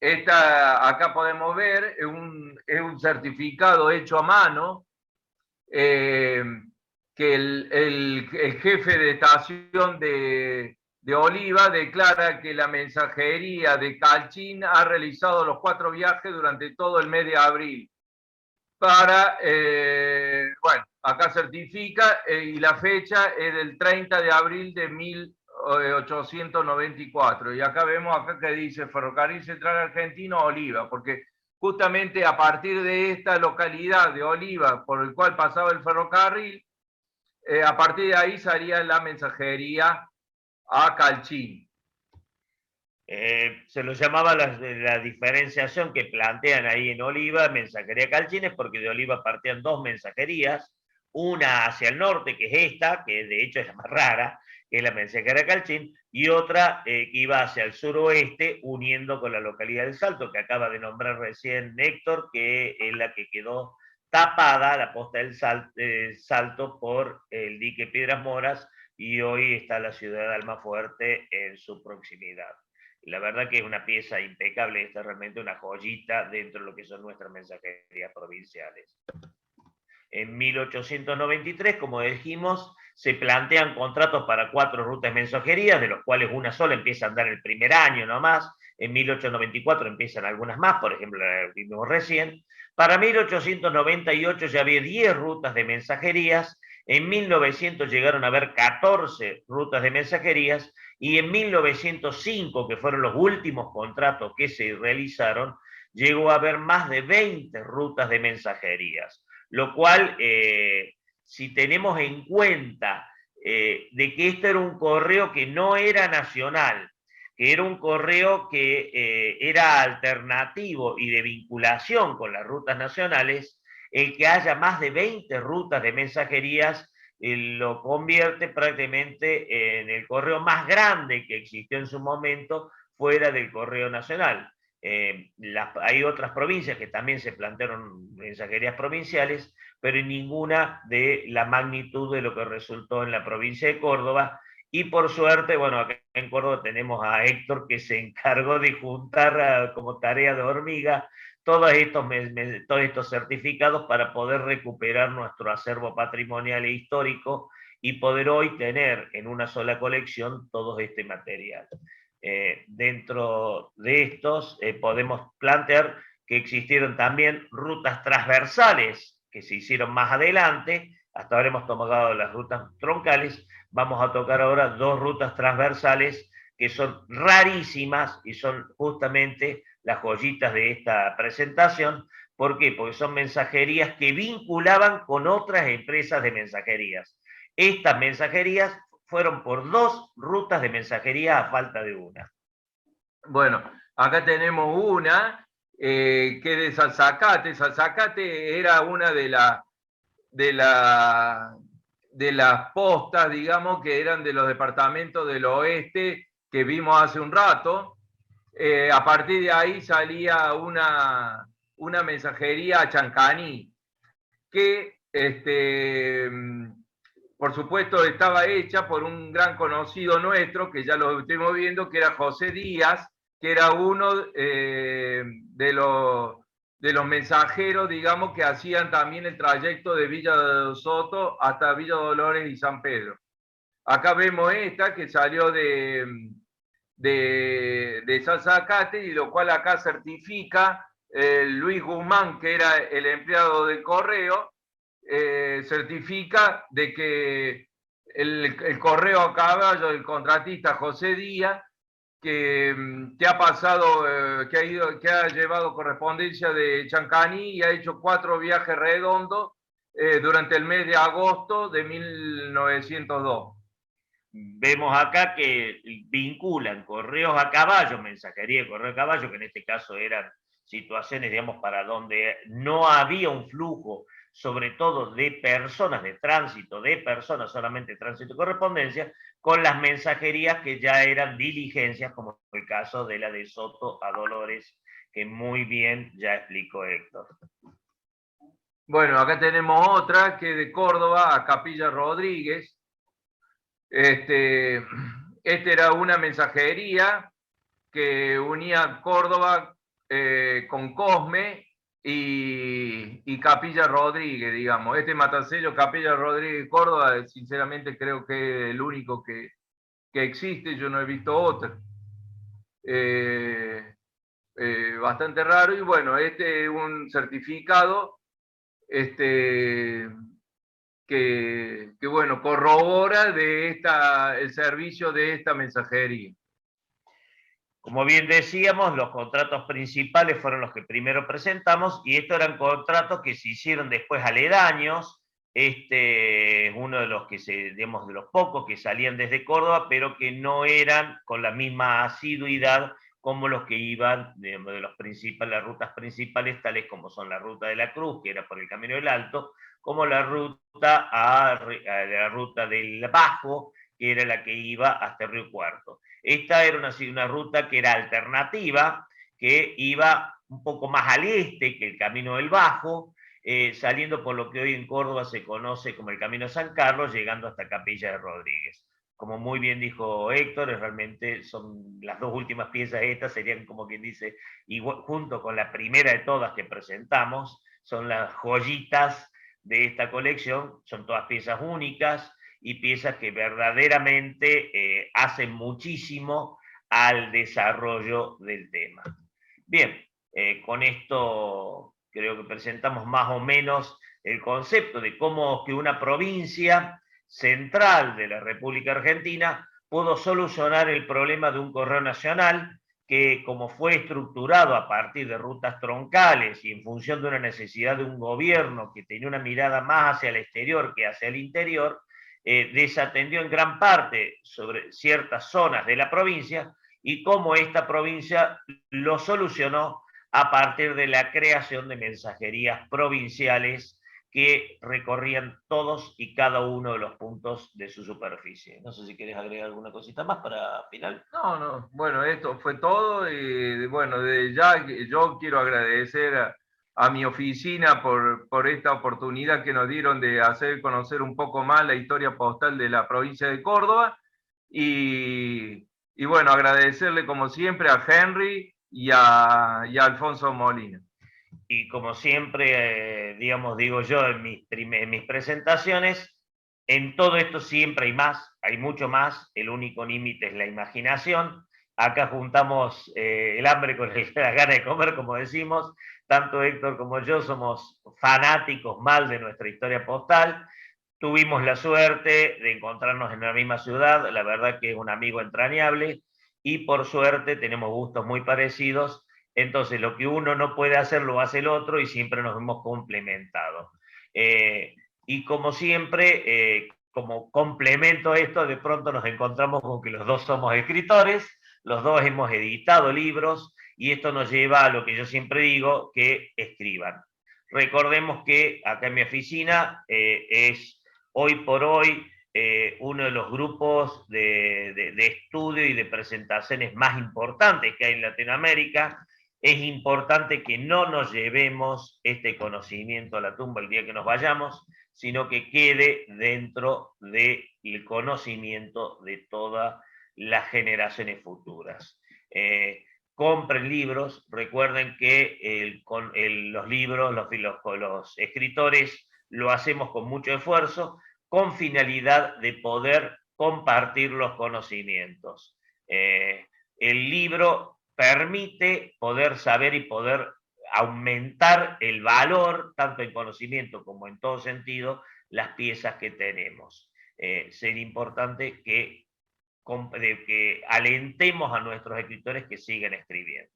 Acá podemos ver, es un certificado hecho a mano, que el jefe de estación de Oliva declara que la mensajería de Calchín ha realizado los 4 viajes durante todo el mes de abril. Bueno, acá certifica, y la fecha es del 30 de abril de 1894. Y acá vemos que dice Ferrocarril Central Argentino Oliva, porque justamente a partir de esta localidad de Oliva, por el cual pasaba el ferrocarril, a partir de ahí salía la mensajería a Calchín. Se lo llamaba la diferenciación que plantean ahí en Oliva, mensajería Calchines, porque de Oliva partían dos mensajerías, una hacia el norte, que es esta, que de hecho es la más rara, que es la mensajería Calchín, y otra que iba hacia el suroeste, uniendo con la localidad del Salto, que acaba de nombrar recién Héctor, que es la que quedó tapada, la posta del Salto, por el dique Piedras Moras, y hoy está la ciudad de Almafuerte en su proximidad. La verdad que es una pieza impecable, esta es realmente una joyita dentro de lo que son nuestras mensajerías provinciales. En 1893, como dijimos, se plantean contratos para 4 rutas de mensajerías, de los cuales una sola empieza a andar el primer año nomás. En 1894 empiezan algunas más, por ejemplo, la que vimos recién. Para 1898 ya había 10 rutas de mensajerías. En 1900 llegaron a haber 14 rutas de mensajerías, y en 1905, que fueron los últimos contratos que se realizaron, llegó a haber más de 20 rutas de mensajerías, lo cual, si tenemos en cuenta de que esto era un correo que no era nacional, que era un correo que era alternativo y de vinculación con las rutas nacionales. El que haya más de 20 rutas de mensajerías lo convierte prácticamente en el correo más grande que existió en su momento fuera del correo nacional. Hay otras provincias que también se plantearon mensajerías provinciales, pero en ninguna de la magnitud de lo que resultó en la provincia de Córdoba. Y por suerte, bueno, acá en Córdoba tenemos a Héctor, que se encargó de juntar como tarea de hormiga todos estos certificados para poder recuperar nuestro acervo patrimonial e histórico y poder hoy tener en una sola colección todo este material. Dentro de estos podemos plantear que existieron también rutas transversales que se hicieron más adelante. Hasta ahora hemos tomado las rutas troncales, vamos a tocar ahora dos rutas transversales que son rarísimas y son justamente las joyitas de esta presentación. ¿Por qué? Porque son mensajerías que vinculaban con otras empresas de mensajerías. Estas mensajerías fueron por dos rutas de mensajería a falta de una. Bueno, acá tenemos una que de Salzacate. Salzacate era una de las postas, digamos, que eran de los departamentos del oeste que vimos hace un rato. A partir de ahí salía una mensajería a Chancaní, que por supuesto estaba hecha por un gran conocido nuestro, que ya lo estuvimos viendo, que era José Díaz, que era uno de los mensajeros, digamos, que hacían también el trayecto de Villa de Soto hasta Villa Dolores y San Pedro. Acá vemos esta que salió de Salzacate, y lo cual acá certifica Luis Guzmán, que era el empleado del correo, certifica de que el correo a caballo del contratista José Díaz, que ha pasado, que ha llevado correspondencia de Chancaní y ha hecho 4 viajes redondos durante el mes de agosto de 1902. Vemos acá que vinculan correos a caballo, mensajería de correo a caballo, que en este caso eran situaciones, digamos, para donde no había un flujo, sobre todo de personas, de tránsito, de personas, solamente tránsito y correspondencia, con las mensajerías que ya eran diligencias, como el caso de la de Soto a Dolores, que muy bien ya explicó Héctor. Bueno, acá tenemos otra que de Córdoba a Capilla Rodríguez. Este era una mensajería que unía Córdoba con Cosme y Capilla Rodríguez, digamos. Este matasello Capilla Rodríguez Córdoba, sinceramente creo que es el único que existe, yo no he visto otro. Bastante raro. Y bueno, este es un certificado que bueno, corrobora el servicio de esta mensajería. Como bien decíamos, los contratos principales fueron los que primero presentamos, y estos eran contratos que se hicieron después aledaños. Este es uno de los que digamos, de los pocos que salían desde Córdoba, pero que no eran con la misma asiduidad como los que iban, digamos, de las rutas principales, tales como son la ruta de la Cruz, que era por el Camino del Alto, como la ruta del Bajo, que era la que iba hasta Río Cuarto. Esta era una ruta que era alternativa, que iba un poco más al este que el Camino del Bajo, saliendo por lo que hoy en Córdoba se conoce como el Camino San Carlos, llegando hasta Capilla de Rodríguez. Como muy bien dijo Héctor, realmente son las dos últimas piezas estas, serían como quien dice, igual, junto con la primera de todas que presentamos, son las joyitas de esta colección, son todas piezas únicas y piezas que verdaderamente hacen muchísimo al desarrollo del tema. Bien, con esto creo que presentamos más o menos el concepto de cómo que una provincia central de la República Argentina pudo solucionar el problema de un correo nacional que, como fue estructurado a partir de rutas troncales y en función de una necesidad de un gobierno que tenía una mirada más hacia el exterior que hacia el interior, desatendió en gran parte sobre ciertas zonas de la provincia y cómo esta provincia lo solucionó a partir de la creación de mensajerías provinciales que recorrían todos y cada uno de los puntos de su superficie. No sé si quieres agregar alguna cosita más para final. No, bueno, esto fue todo y bueno, de ya yo quiero agradecer a mi oficina por esta oportunidad que nos dieron de hacer conocer un poco más la historia postal de la provincia de Córdoba y bueno, agradecerle como siempre a Henry y a Alfonso Molina. Y como siempre, digamos, digo yo en mis presentaciones, en todo esto siempre hay más, hay mucho más, el único límite es la imaginación. Acá juntamos el hambre con la gana de comer, como decimos. Tanto Héctor como yo somos fanáticos mal de nuestra historia postal. Tuvimos la suerte de encontrarnos en la misma ciudad, la verdad que es un amigo entrañable, y por suerte tenemos gustos muy parecidos. Entonces, lo que uno no puede hacer, lo hace el otro y siempre nos hemos complementado. Y como siempre, como complemento a esto, de pronto nos encontramos con que los dos somos escritores, los dos hemos editado libros y esto nos lleva a lo que yo siempre digo, que escriban. Recordemos que acá en mi oficina es hoy por hoy uno de los grupos de estudio y de presentaciones más importantes que hay en Latinoamérica. Es importante que no nos llevemos este conocimiento a la tumba el día que nos vayamos, sino que quede dentro del conocimiento de todas las generaciones futuras. Compren libros, recuerden que los libros, los escritores, lo hacemos con mucho esfuerzo, con finalidad de poder compartir los conocimientos. El libro permite poder saber y poder aumentar el valor, tanto en conocimiento como en todo sentido, las piezas que tenemos. Sería importante que alentemos a nuestros escritores que sigan escribiendo.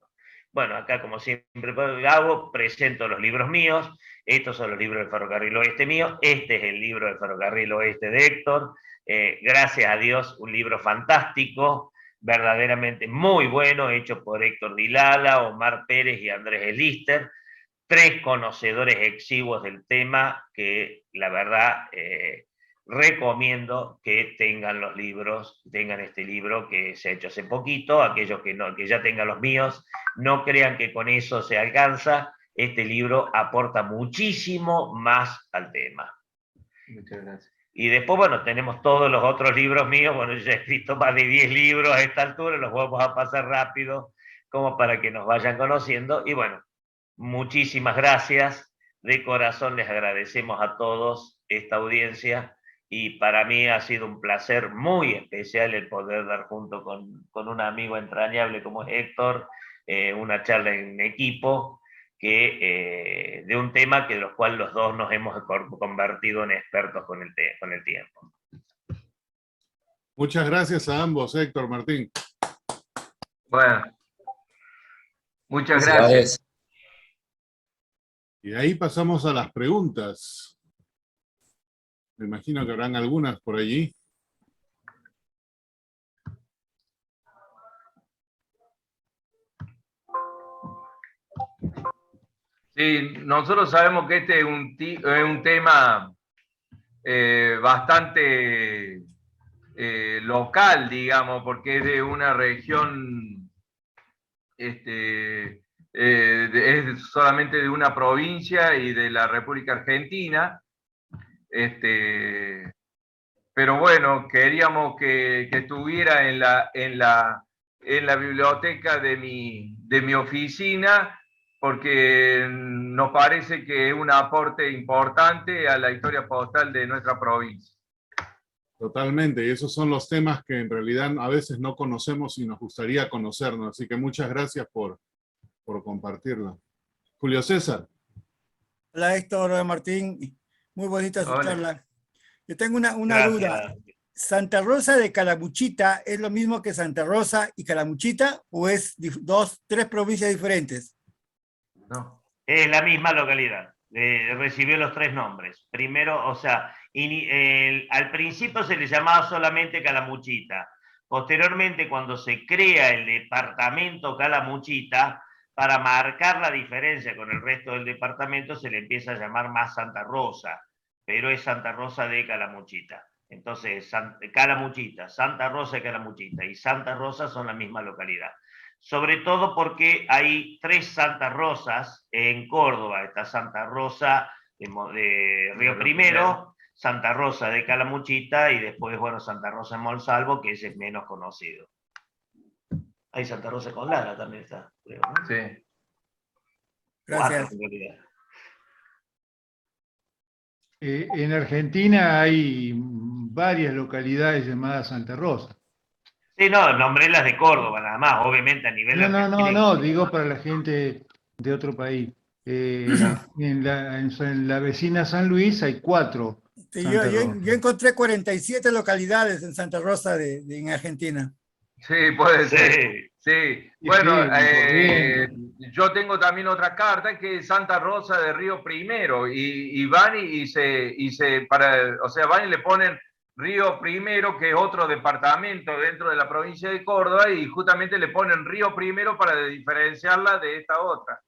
Bueno, acá como siempre hago, presento los libros míos. Estos son los libros del Ferrocarril Oeste mío. Este es el libro del Ferrocarril Oeste de Héctor. Gracias a Dios, un libro fantástico, verdaderamente muy bueno, hecho por Héctor Dilala, Omar Pérez y Andrés Elister, 3 conocedores exiguos del tema que la verdad recomiendo que tengan los libros, tengan este libro que se ha hecho hace poquito. Aquellos que ya tengan los míos, no crean que con eso se alcanza. Este libro aporta muchísimo más al tema. Muchas gracias. Y después, bueno, tenemos todos los otros libros míos. Bueno, yo ya he escrito más de 10 libros a esta altura, los vamos a pasar rápido, como para que nos vayan conociendo. Y bueno, muchísimas gracias. De corazón les agradecemos a todos esta audiencia. Y para mí ha sido un placer muy especial el poder dar junto con un amigo entrañable como es Héctor, una charla en equipo, de un tema que los cuales los dos nos hemos convertido en expertos con el tiempo. Muchas gracias a ambos, Héctor, Martín. Bueno, muchas gracias. Y de ahí pasamos a las preguntas. Me imagino que habrán algunas por allí. Sí, nosotros sabemos que este es un tema bastante local, digamos, porque es de una región, es solamente de una provincia y de la República Argentina. Pero bueno, queríamos que estuviera en la biblioteca de mi oficina, porque nos parece que es un aporte importante a la historia postal de nuestra provincia. Totalmente, y esos son los temas que en realidad a veces no conocemos y nos gustaría conocernos, así que muchas gracias por compartirlo. Julio César. Hola Héctor, hola Martín, muy bonita su charla. Yo tengo una duda. ¿Santa Rosa de Calamuchita es lo mismo que Santa Rosa y Calamuchita o es 3 provincias diferentes? No. Es la misma localidad. Recibió los 3 nombres. Primero, o sea, Al principio se le llamaba solamente Calamuchita. Posteriormente, cuando se crea el departamento Calamuchita, para marcar la diferencia con el resto del departamento se le empieza a llamar más Santa Rosa, pero es Santa Rosa de Calamuchita. Entonces, Calamuchita, Santa Rosa de Calamuchita y Santa Rosa son la misma localidad. Sobre todo porque hay 3 Santas Rosas en Córdoba. Está Santa Rosa de Río Primero, Santa Rosa de Calamuchita y después, bueno, Santa Rosa de Monsalvo, que ese es menos conocido. Hay Santa Rosa con Lara también está, creo, ¿no? Sí. Gracias. En Argentina hay varias localidades llamadas Santa Rosa. Sí, no, nombré las de Córdoba nada más, obviamente a nivel No, digo para la gente de otro país. En la vecina San Luis hay 4. Sí, yo encontré 47 localidades en Santa Rosa en Argentina. Sí, puede ser. Sí. Bueno, yo tengo también otra carta que es Santa Rosa de Río Primero y van van y le ponen Río Primero, que es otro departamento dentro de la provincia de Córdoba, y justamente le ponen Río Primero para diferenciarla de esta otra.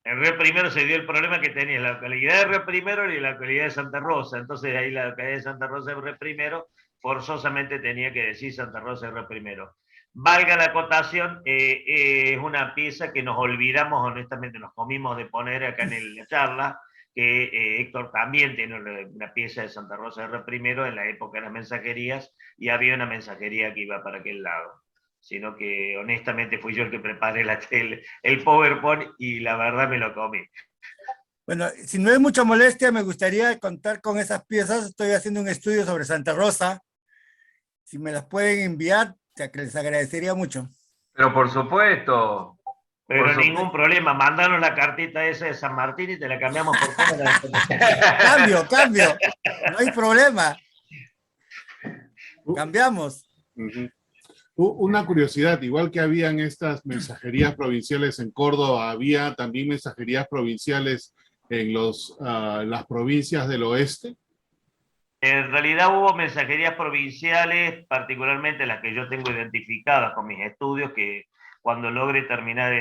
En Río Primero se dio el problema que tenía la localidad de Río Primero y la localidad de Santa Rosa. Entonces ahí la localidad de Santa Rosa de Río Primero forzosamente tenía que decir Santa Rosa de Río Primero. Valga la acotación, es una pieza que nos olvidamos, honestamente, nos comimos de poner acá en la charla, que Héctor también tiene una pieza de Santa Rosa de Río Primero en la época de las mensajerías, y había una mensajería que iba para aquel lado. Sino que honestamente fui yo el que preparé el PowerPoint y la verdad me lo comí. Bueno, si no es mucha molestia, me gustaría contar con esas piezas. Estoy haciendo un estudio sobre Santa Rosa. Si me las pueden enviar, les agradecería mucho. Pero por supuesto. Pero ningún problema, mandanos la cartita esa de San Martín y te la cambiamos por fuera. Cambio, no hay problema. Cambiamos. Una curiosidad, igual que habían estas mensajerías provinciales en Córdoba, había también mensajerías provinciales en las provincias del oeste. En realidad hubo mensajerías provinciales, particularmente las que yo tengo identificadas con mis estudios, que cuando logre terminar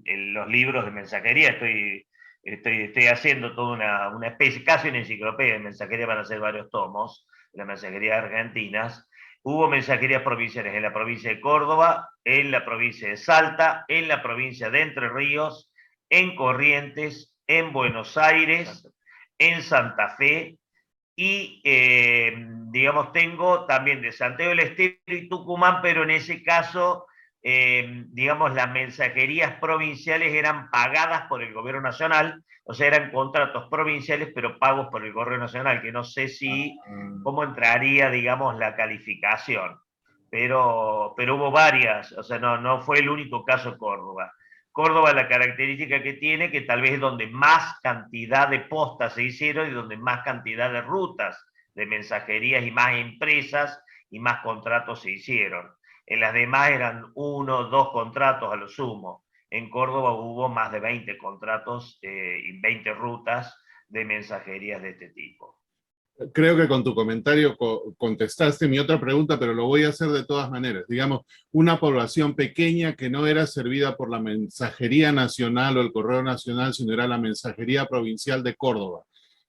los libros de mensajería, estoy haciendo toda una especie, casi una enciclopedia de mensajería, van a ser varios tomos, de las mensajerías argentinas. Hubo mensajerías provinciales en la provincia de Córdoba, en la provincia de Salta, en la provincia de Entre Ríos, en Corrientes, en Buenos Aires, en Santa Fe, y digamos tengo también de Santiago del Estero y Tucumán, pero en ese caso digamos las mensajerías provinciales eran pagadas por el gobierno nacional, o sea, eran contratos provinciales pero pagos por el gobierno nacional, que no sé cómo entraría, digamos, la calificación, pero hubo varias, o sea, no fue el único caso Córdoba. Córdoba, la característica que tiene, que tal vez es donde más cantidad de postas se hicieron y donde más cantidad de rutas de mensajerías y más empresas y más contratos se hicieron. En las demás eran 1 o 2 contratos a lo sumo. En Córdoba hubo más de 20 contratos y 20 rutas de mensajerías de este tipo. Creo que con tu comentario contestaste mi otra pregunta, pero lo voy a hacer de todas maneras. Digamos, una población pequeña que no era servida por la mensajería nacional o el correo nacional, sino era la mensajería provincial de Córdoba,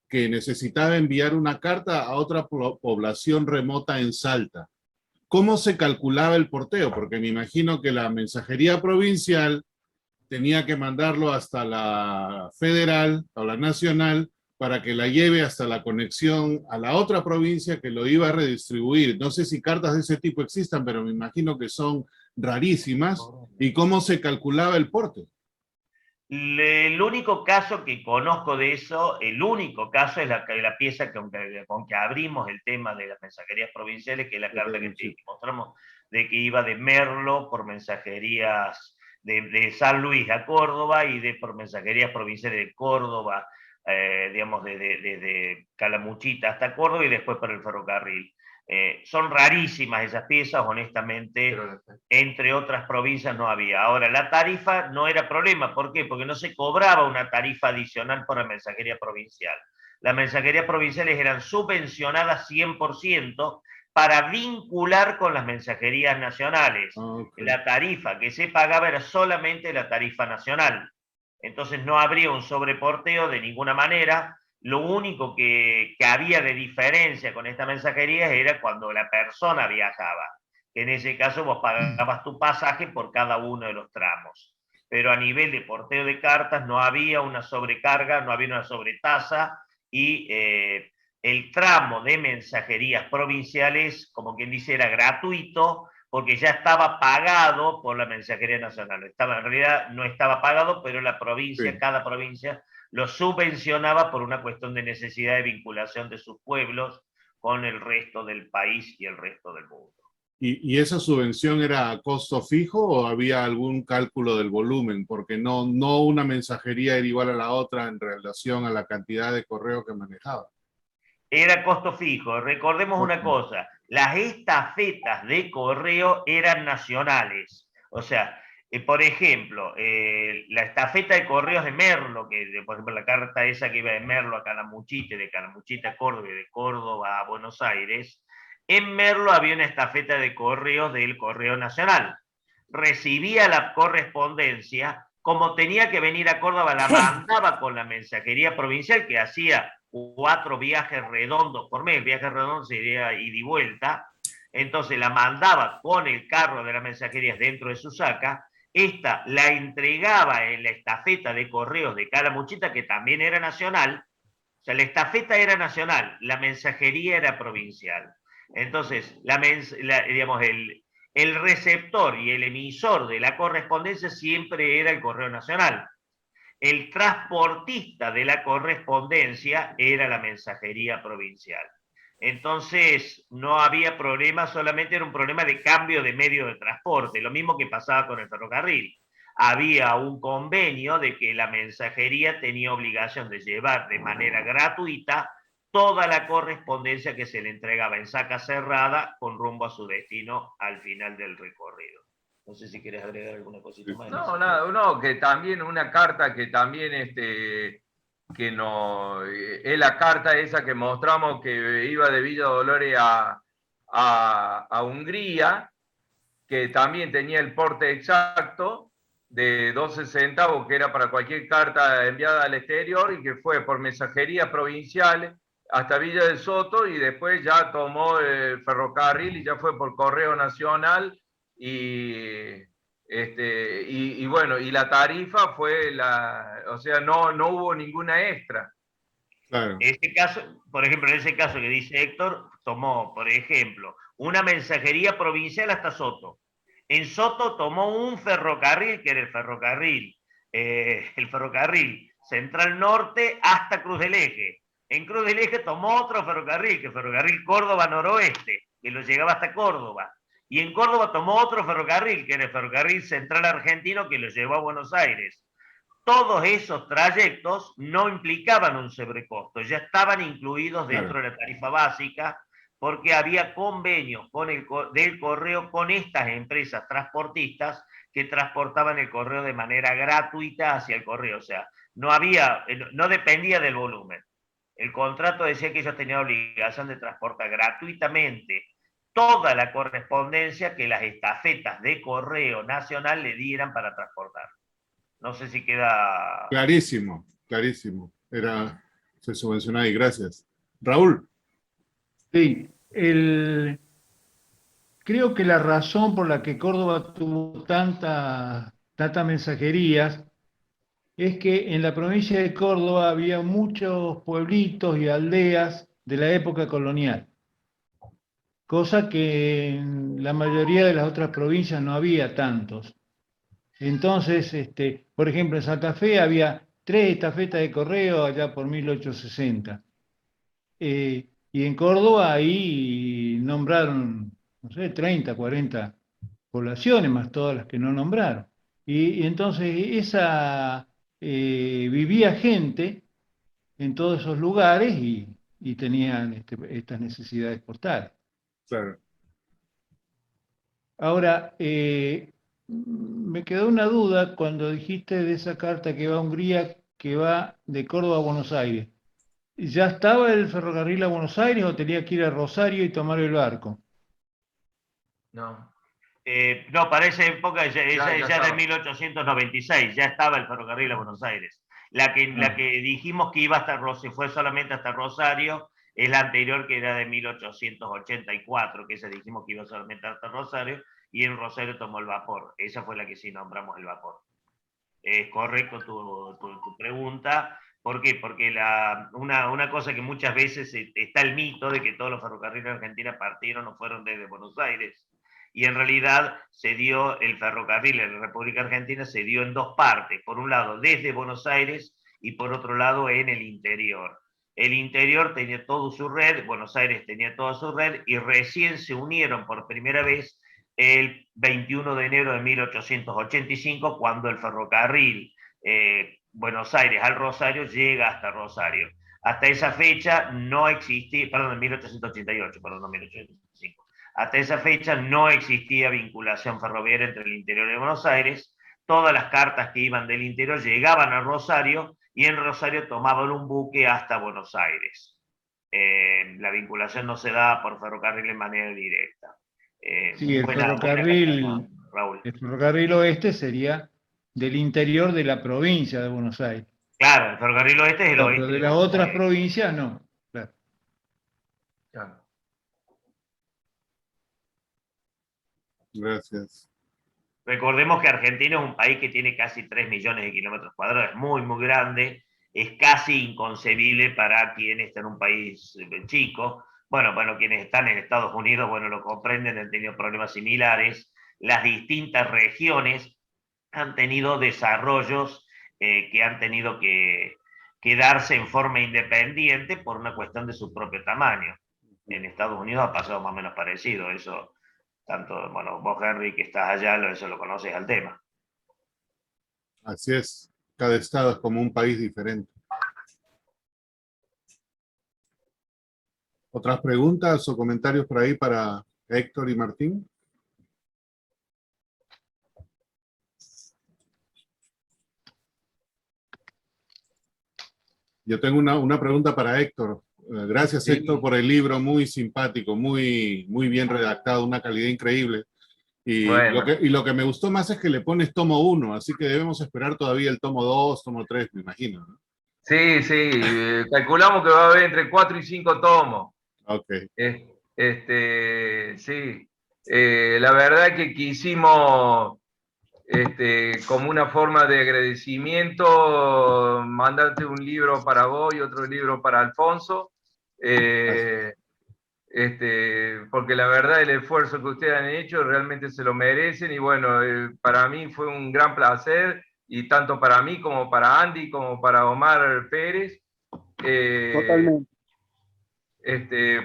que necesitaba enviar una carta a otra población remota en Salta. ¿Cómo se calculaba el porteo? Porque me imagino que la mensajería provincial tenía que mandarlo hasta la federal o la nacional para que la lleve hasta la conexión a la otra provincia que lo iba a redistribuir. No sé si cartas de ese tipo existan, pero me imagino que son rarísimas. ¿Y cómo se calculaba el porte? El único caso que conozco de eso, el único caso es la pieza con que abrimos el tema de las mensajerías provinciales, que es la carta que te mostramos, de que iba de Merlo por mensajerías de San Luis a Córdoba y por mensajerías provinciales de Córdoba, digamos, desde Calamuchita hasta Córdoba y después por el ferrocarril. Son rarísimas esas piezas, honestamente, entre otras provincias no había. Ahora, la tarifa no era problema, ¿por qué? Porque no se cobraba una tarifa adicional por la mensajería provincial. las mensajerías provinciales eran subvencionadas 100% para vincular con las mensajerías nacionales. Okay. La tarifa que se pagaba era solamente la tarifa nacional. Entonces no habría un sobreporteo de ninguna manera. Lo único que había de diferencia con esta mensajería era cuando la persona viajaba, que en ese caso vos pagabas tu pasaje por cada uno de los tramos. Pero a nivel de porteo de cartas no había una sobrecarga, no había una sobretasa, y el tramo de mensajerías provinciales, como quien dice, era gratuito, porque ya estaba pagado por la mensajería nacional. En realidad no estaba pagado, pero la provincia, Sí. cada provincia, lo subvencionaba por una cuestión de necesidad de vinculación de sus pueblos con el resto del país y el resto del mundo. ¿Y esa subvención era a costo fijo o había algún cálculo del volumen? Porque no una mensajería era igual a la otra en relación a la cantidad de correo que manejaba. Era costo fijo. Recordemos una cosa, las estafetas de correo eran nacionales. O sea, por ejemplo, la estafeta de correos de Merlo, por ejemplo la carta esa que iba de Merlo a Calamuchita, de Calamuchita a Córdoba y de Córdoba a Buenos Aires, en Merlo había una estafeta de correos del Correo Nacional. Recibía la correspondencia, como tenía que venir a Córdoba, la mandaba con la mensajería provincial, que hacía 4 viajes redondos por mes. Viajes redondos sería ida y vuelta. Entonces la mandaba con el carro de las mensajerías dentro de su saca. Esta la entregaba en la estafeta de correos de Calamuchita, que también era nacional. O sea, la estafeta era nacional, la mensajería era provincial. Entonces, digamos, el receptor y el emisor de la correspondencia siempre era el Correo Nacional. El transportista de la correspondencia era la mensajería provincial. Entonces, no había problema, solamente era un problema de cambio de medio de transporte, lo mismo que pasaba con el ferrocarril. Había un convenio de que la mensajería tenía obligación de llevar de manera gratuita toda la correspondencia que se le entregaba en saca cerrada con rumbo a su destino al final del recorrido. No sé si quieres agregar alguna cosita más. No, nada, no, que también una carta que también que no, es la carta esa que mostramos que iba de Villa Dolores a Hungría, que también tenía el porte exacto de 12 centavos, que era para cualquier carta enviada al exterior, y que fue por mensajería provincial hasta Villa del Soto, y después ya tomó el ferrocarril y ya fue por correo nacional, y bueno, y la tarifa fue o sea, no hubo ninguna extra. Claro. Este caso, por ejemplo, en ese caso que dice Héctor, tomó, por ejemplo, una mensajería provincial hasta Soto. En Soto tomó un ferrocarril, que era el ferrocarril Central Norte hasta Cruz del Eje. En Cruz del Eje tomó otro ferrocarril, que es el ferrocarril Córdoba Noroeste, que lo llegaba hasta Córdoba. Y en Córdoba tomó otro ferrocarril, que era el ferrocarril Central Argentino, que lo llevó a Buenos Aires. Todos esos trayectos no implicaban un sobrecosto, ya estaban incluidos dentro de la tarifa básica, porque había convenios del correo con estas empresas transportistas que transportaban el correo de manera gratuita hacia el correo. O sea, no dependía del volumen. El contrato decía que ellos tenían obligación de transportar gratuitamente toda la correspondencia que las estafetas de correo nacional le dieran para transportar. No sé si queda... Clarísimo, clarísimo. Se subvencionaba ahí, gracias. Raúl. Sí, creo que la razón por la que Córdoba tuvo tantas mensajerías es que en la provincia de Córdoba había muchos pueblitos y aldeas de la época colonial, cosa que en la mayoría de las otras provincias no había tantos. Entonces, por ejemplo, en Santa Fe había 3 estafetas de correo allá por 1860. Y en Córdoba ahí nombraron, no sé, 30, 40 poblaciones, más todas las que no nombraron. Y entonces vivía gente en todos esos lugares y tenían estas necesidades postales. Claro. Ahora, me quedó una duda cuando dijiste de esa carta que va a Hungría, que va de Córdoba a Buenos Aires. ¿ya estaba el ferrocarril a Buenos Aires o tenía que ir a Rosario y tomar el barco? No. No, para esa época ya era estaba. en 1896, ya estaba el ferrocarril a Buenos Aires. La que dijimos que iba hasta Rosario, fue solamente hasta Rosario, es la anterior, que era de 1884, que esa dijimos que iba solamente hasta Rosario, y en Rosario tomó el vapor. Esa fue la que sí nombramos el vapor. Es correcto tu pregunta. ¿Por qué? Porque una cosa que muchas veces está el mito de que todos los ferrocarriles de Argentina partieron o fueron desde Buenos Aires. Y en realidad se dio el ferrocarril en la República Argentina, se dio en dos partes. Por un lado, desde Buenos Aires, y por otro lado, en el interior. El interior tenía toda su red, Buenos Aires tenía toda su red, y recién se unieron por primera vez el 21 de enero de 1885, cuando el ferrocarril Buenos Aires al Rosario llega hasta Rosario. Hasta esa fecha no existía, perdón, en 1888, perdón, no 1885. Hasta esa fecha no existía vinculación ferroviaria entre el interior de Buenos Aires. Todas las cartas que iban del interior llegaban a Rosario, y en Rosario tomaban un buque hasta Buenos Aires. La vinculación no se da por ferrocarril de manera directa. Sí, buena Raúl. el ferrocarril oeste sería del interior de la provincia de Buenos Aires. Claro, el ferrocarril oeste es el oeste. Pero de las otras provincias no. Claro. Claro. Gracias. Recordemos que Argentina es un país que tiene casi 3 millones de kilómetros cuadrados, es muy, muy grande, es casi inconcebible para quienes están en un país chico. Bueno, quienes están en Estados Unidos, bueno, lo comprenden, han tenido problemas similares. Las distintas regiones han tenido desarrollos que han tenido que darse en forma independiente por una cuestión de su propio tamaño. En Estados Unidos ha pasado más o menos parecido, eso. Tanto, bueno, vos, Henry, que estás allá, eso lo conoces al tema. Así es. Cada estado es como un país diferente. ¿Otras preguntas o comentarios por ahí para Héctor y Martín? Yo tengo una pregunta para Héctor. Gracias, sí, Héctor, por el libro, muy simpático, muy bien redactado, una calidad increíble. Y, bueno, lo que me gustó más es que le pones tomo 1, así que debemos esperar todavía el tomo 2, tomo 3, me imagino, ¿no? Sí, calculamos que va a haber entre 4 y 5 tomos. Ok. Sí, la verdad que quisimos, como una forma de agradecimiento, mandarte un libro para vos y otro libro para Alfonso. Porque la verdad el esfuerzo que ustedes han hecho realmente se lo merecen, y bueno, para mí fue un gran placer, y tanto para mí como para Andy, como para Omar Pérez, Totalmente.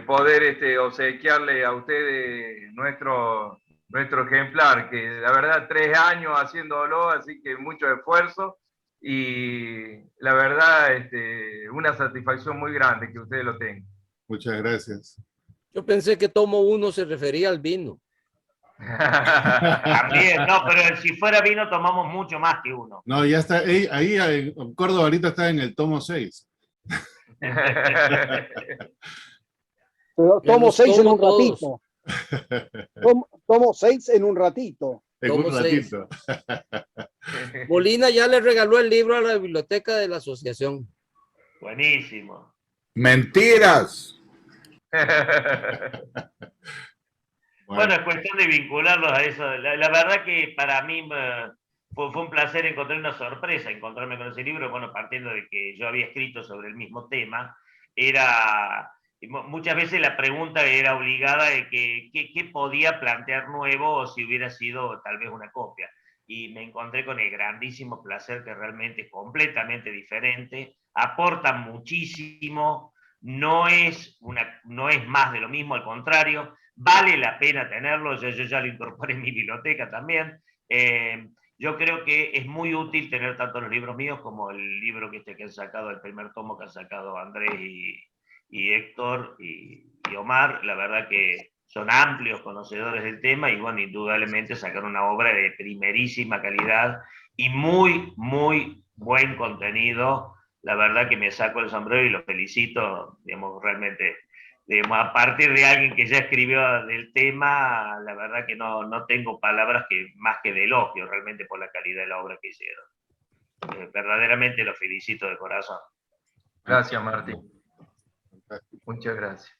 Poder obsequiarle a ustedes nuestro ejemplar, que la verdad 3 años haciéndolo, así que mucho esfuerzo, y la verdad una satisfacción muy grande que ustedes lo tengan. Muchas gracias. Yo pensé que tomo 1 se refería al vino. También, no, pero si fuera vino tomamos mucho más que 1. No, ya está, ahí en Córdoba ahorita está en el tomo 6. Pero tomo 6 en un ratito. Tomo 6 en un ratito. En un ratito. Molina ya le regaló el libro a la biblioteca de la asociación. Buenísimo. ¡Mentiras! Bueno, es cuestión de vincularlos a eso. La verdad que para mí fue un placer encontrar una sorpresa, encontrarme con ese libro, bueno, partiendo de que yo había escrito sobre el mismo tema. Muchas veces la pregunta era obligada de qué podía plantear nuevo, o si hubiera sido tal vez una copia. Y me encontré con el grandísimo placer que realmente es completamente diferente, aporta muchísimo, no es más de lo mismo, al contrario, vale la pena tenerlo. Yo ya lo incorporé en mi biblioteca también. Yo creo que es muy útil tener tanto los libros míos como el libro que han sacado, el primer tomo que han sacado Andrés y Héctor y Omar. La verdad que son amplios conocedores del tema, y bueno, indudablemente sacaron una obra de primerísima calidad y muy, muy buen contenido. la verdad que me saco el sombrero y lo felicito, digamos, realmente. Digamos, a partir de alguien que ya escribió del tema, la verdad que no tengo palabras más que de elogio realmente por la calidad de la obra que hicieron. Verdaderamente lo felicito de corazón. Gracias, Martín. Muchas gracias.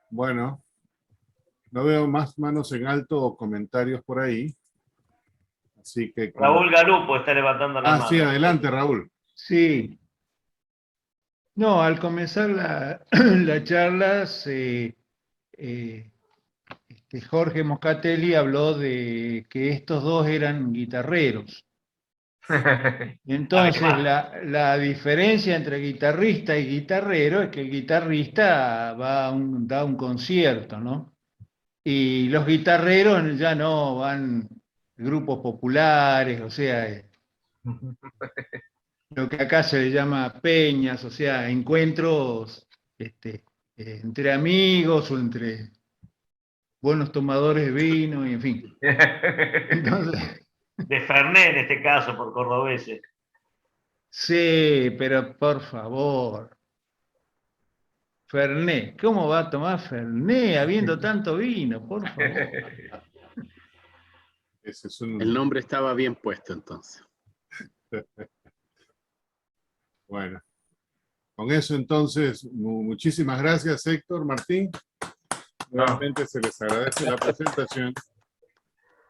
Bueno, no veo más manos en alto o comentarios por ahí. Así que... Raúl Galupo está levantando la mano. Sí, adelante, Raúl. Sí. No, al comenzar la charla, Jorge Moscatelli habló de que estos dos eran guitarreros. Entonces, la diferencia entre guitarrista y guitarrero es que el guitarrista da un concierto, ¿no? Y los guitarreros ya no van grupos populares, o sea, lo que acá se le llama peñas, o sea, encuentros entre amigos o entre buenos tomadores de vino, y en fin. Entonces, de Fernet en este caso, por cordobeses. Sí, pero por favor. Fernet, ¿cómo va a tomar Fernet habiendo tanto vino? Por favor. El nombre estaba bien puesto entonces. Bueno, con eso entonces, muchísimas gracias, Héctor, Martín. Nuevamente se les agradece la presentación.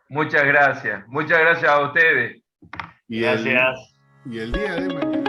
Muchas gracias a ustedes. Gracias. Y el día de mañana.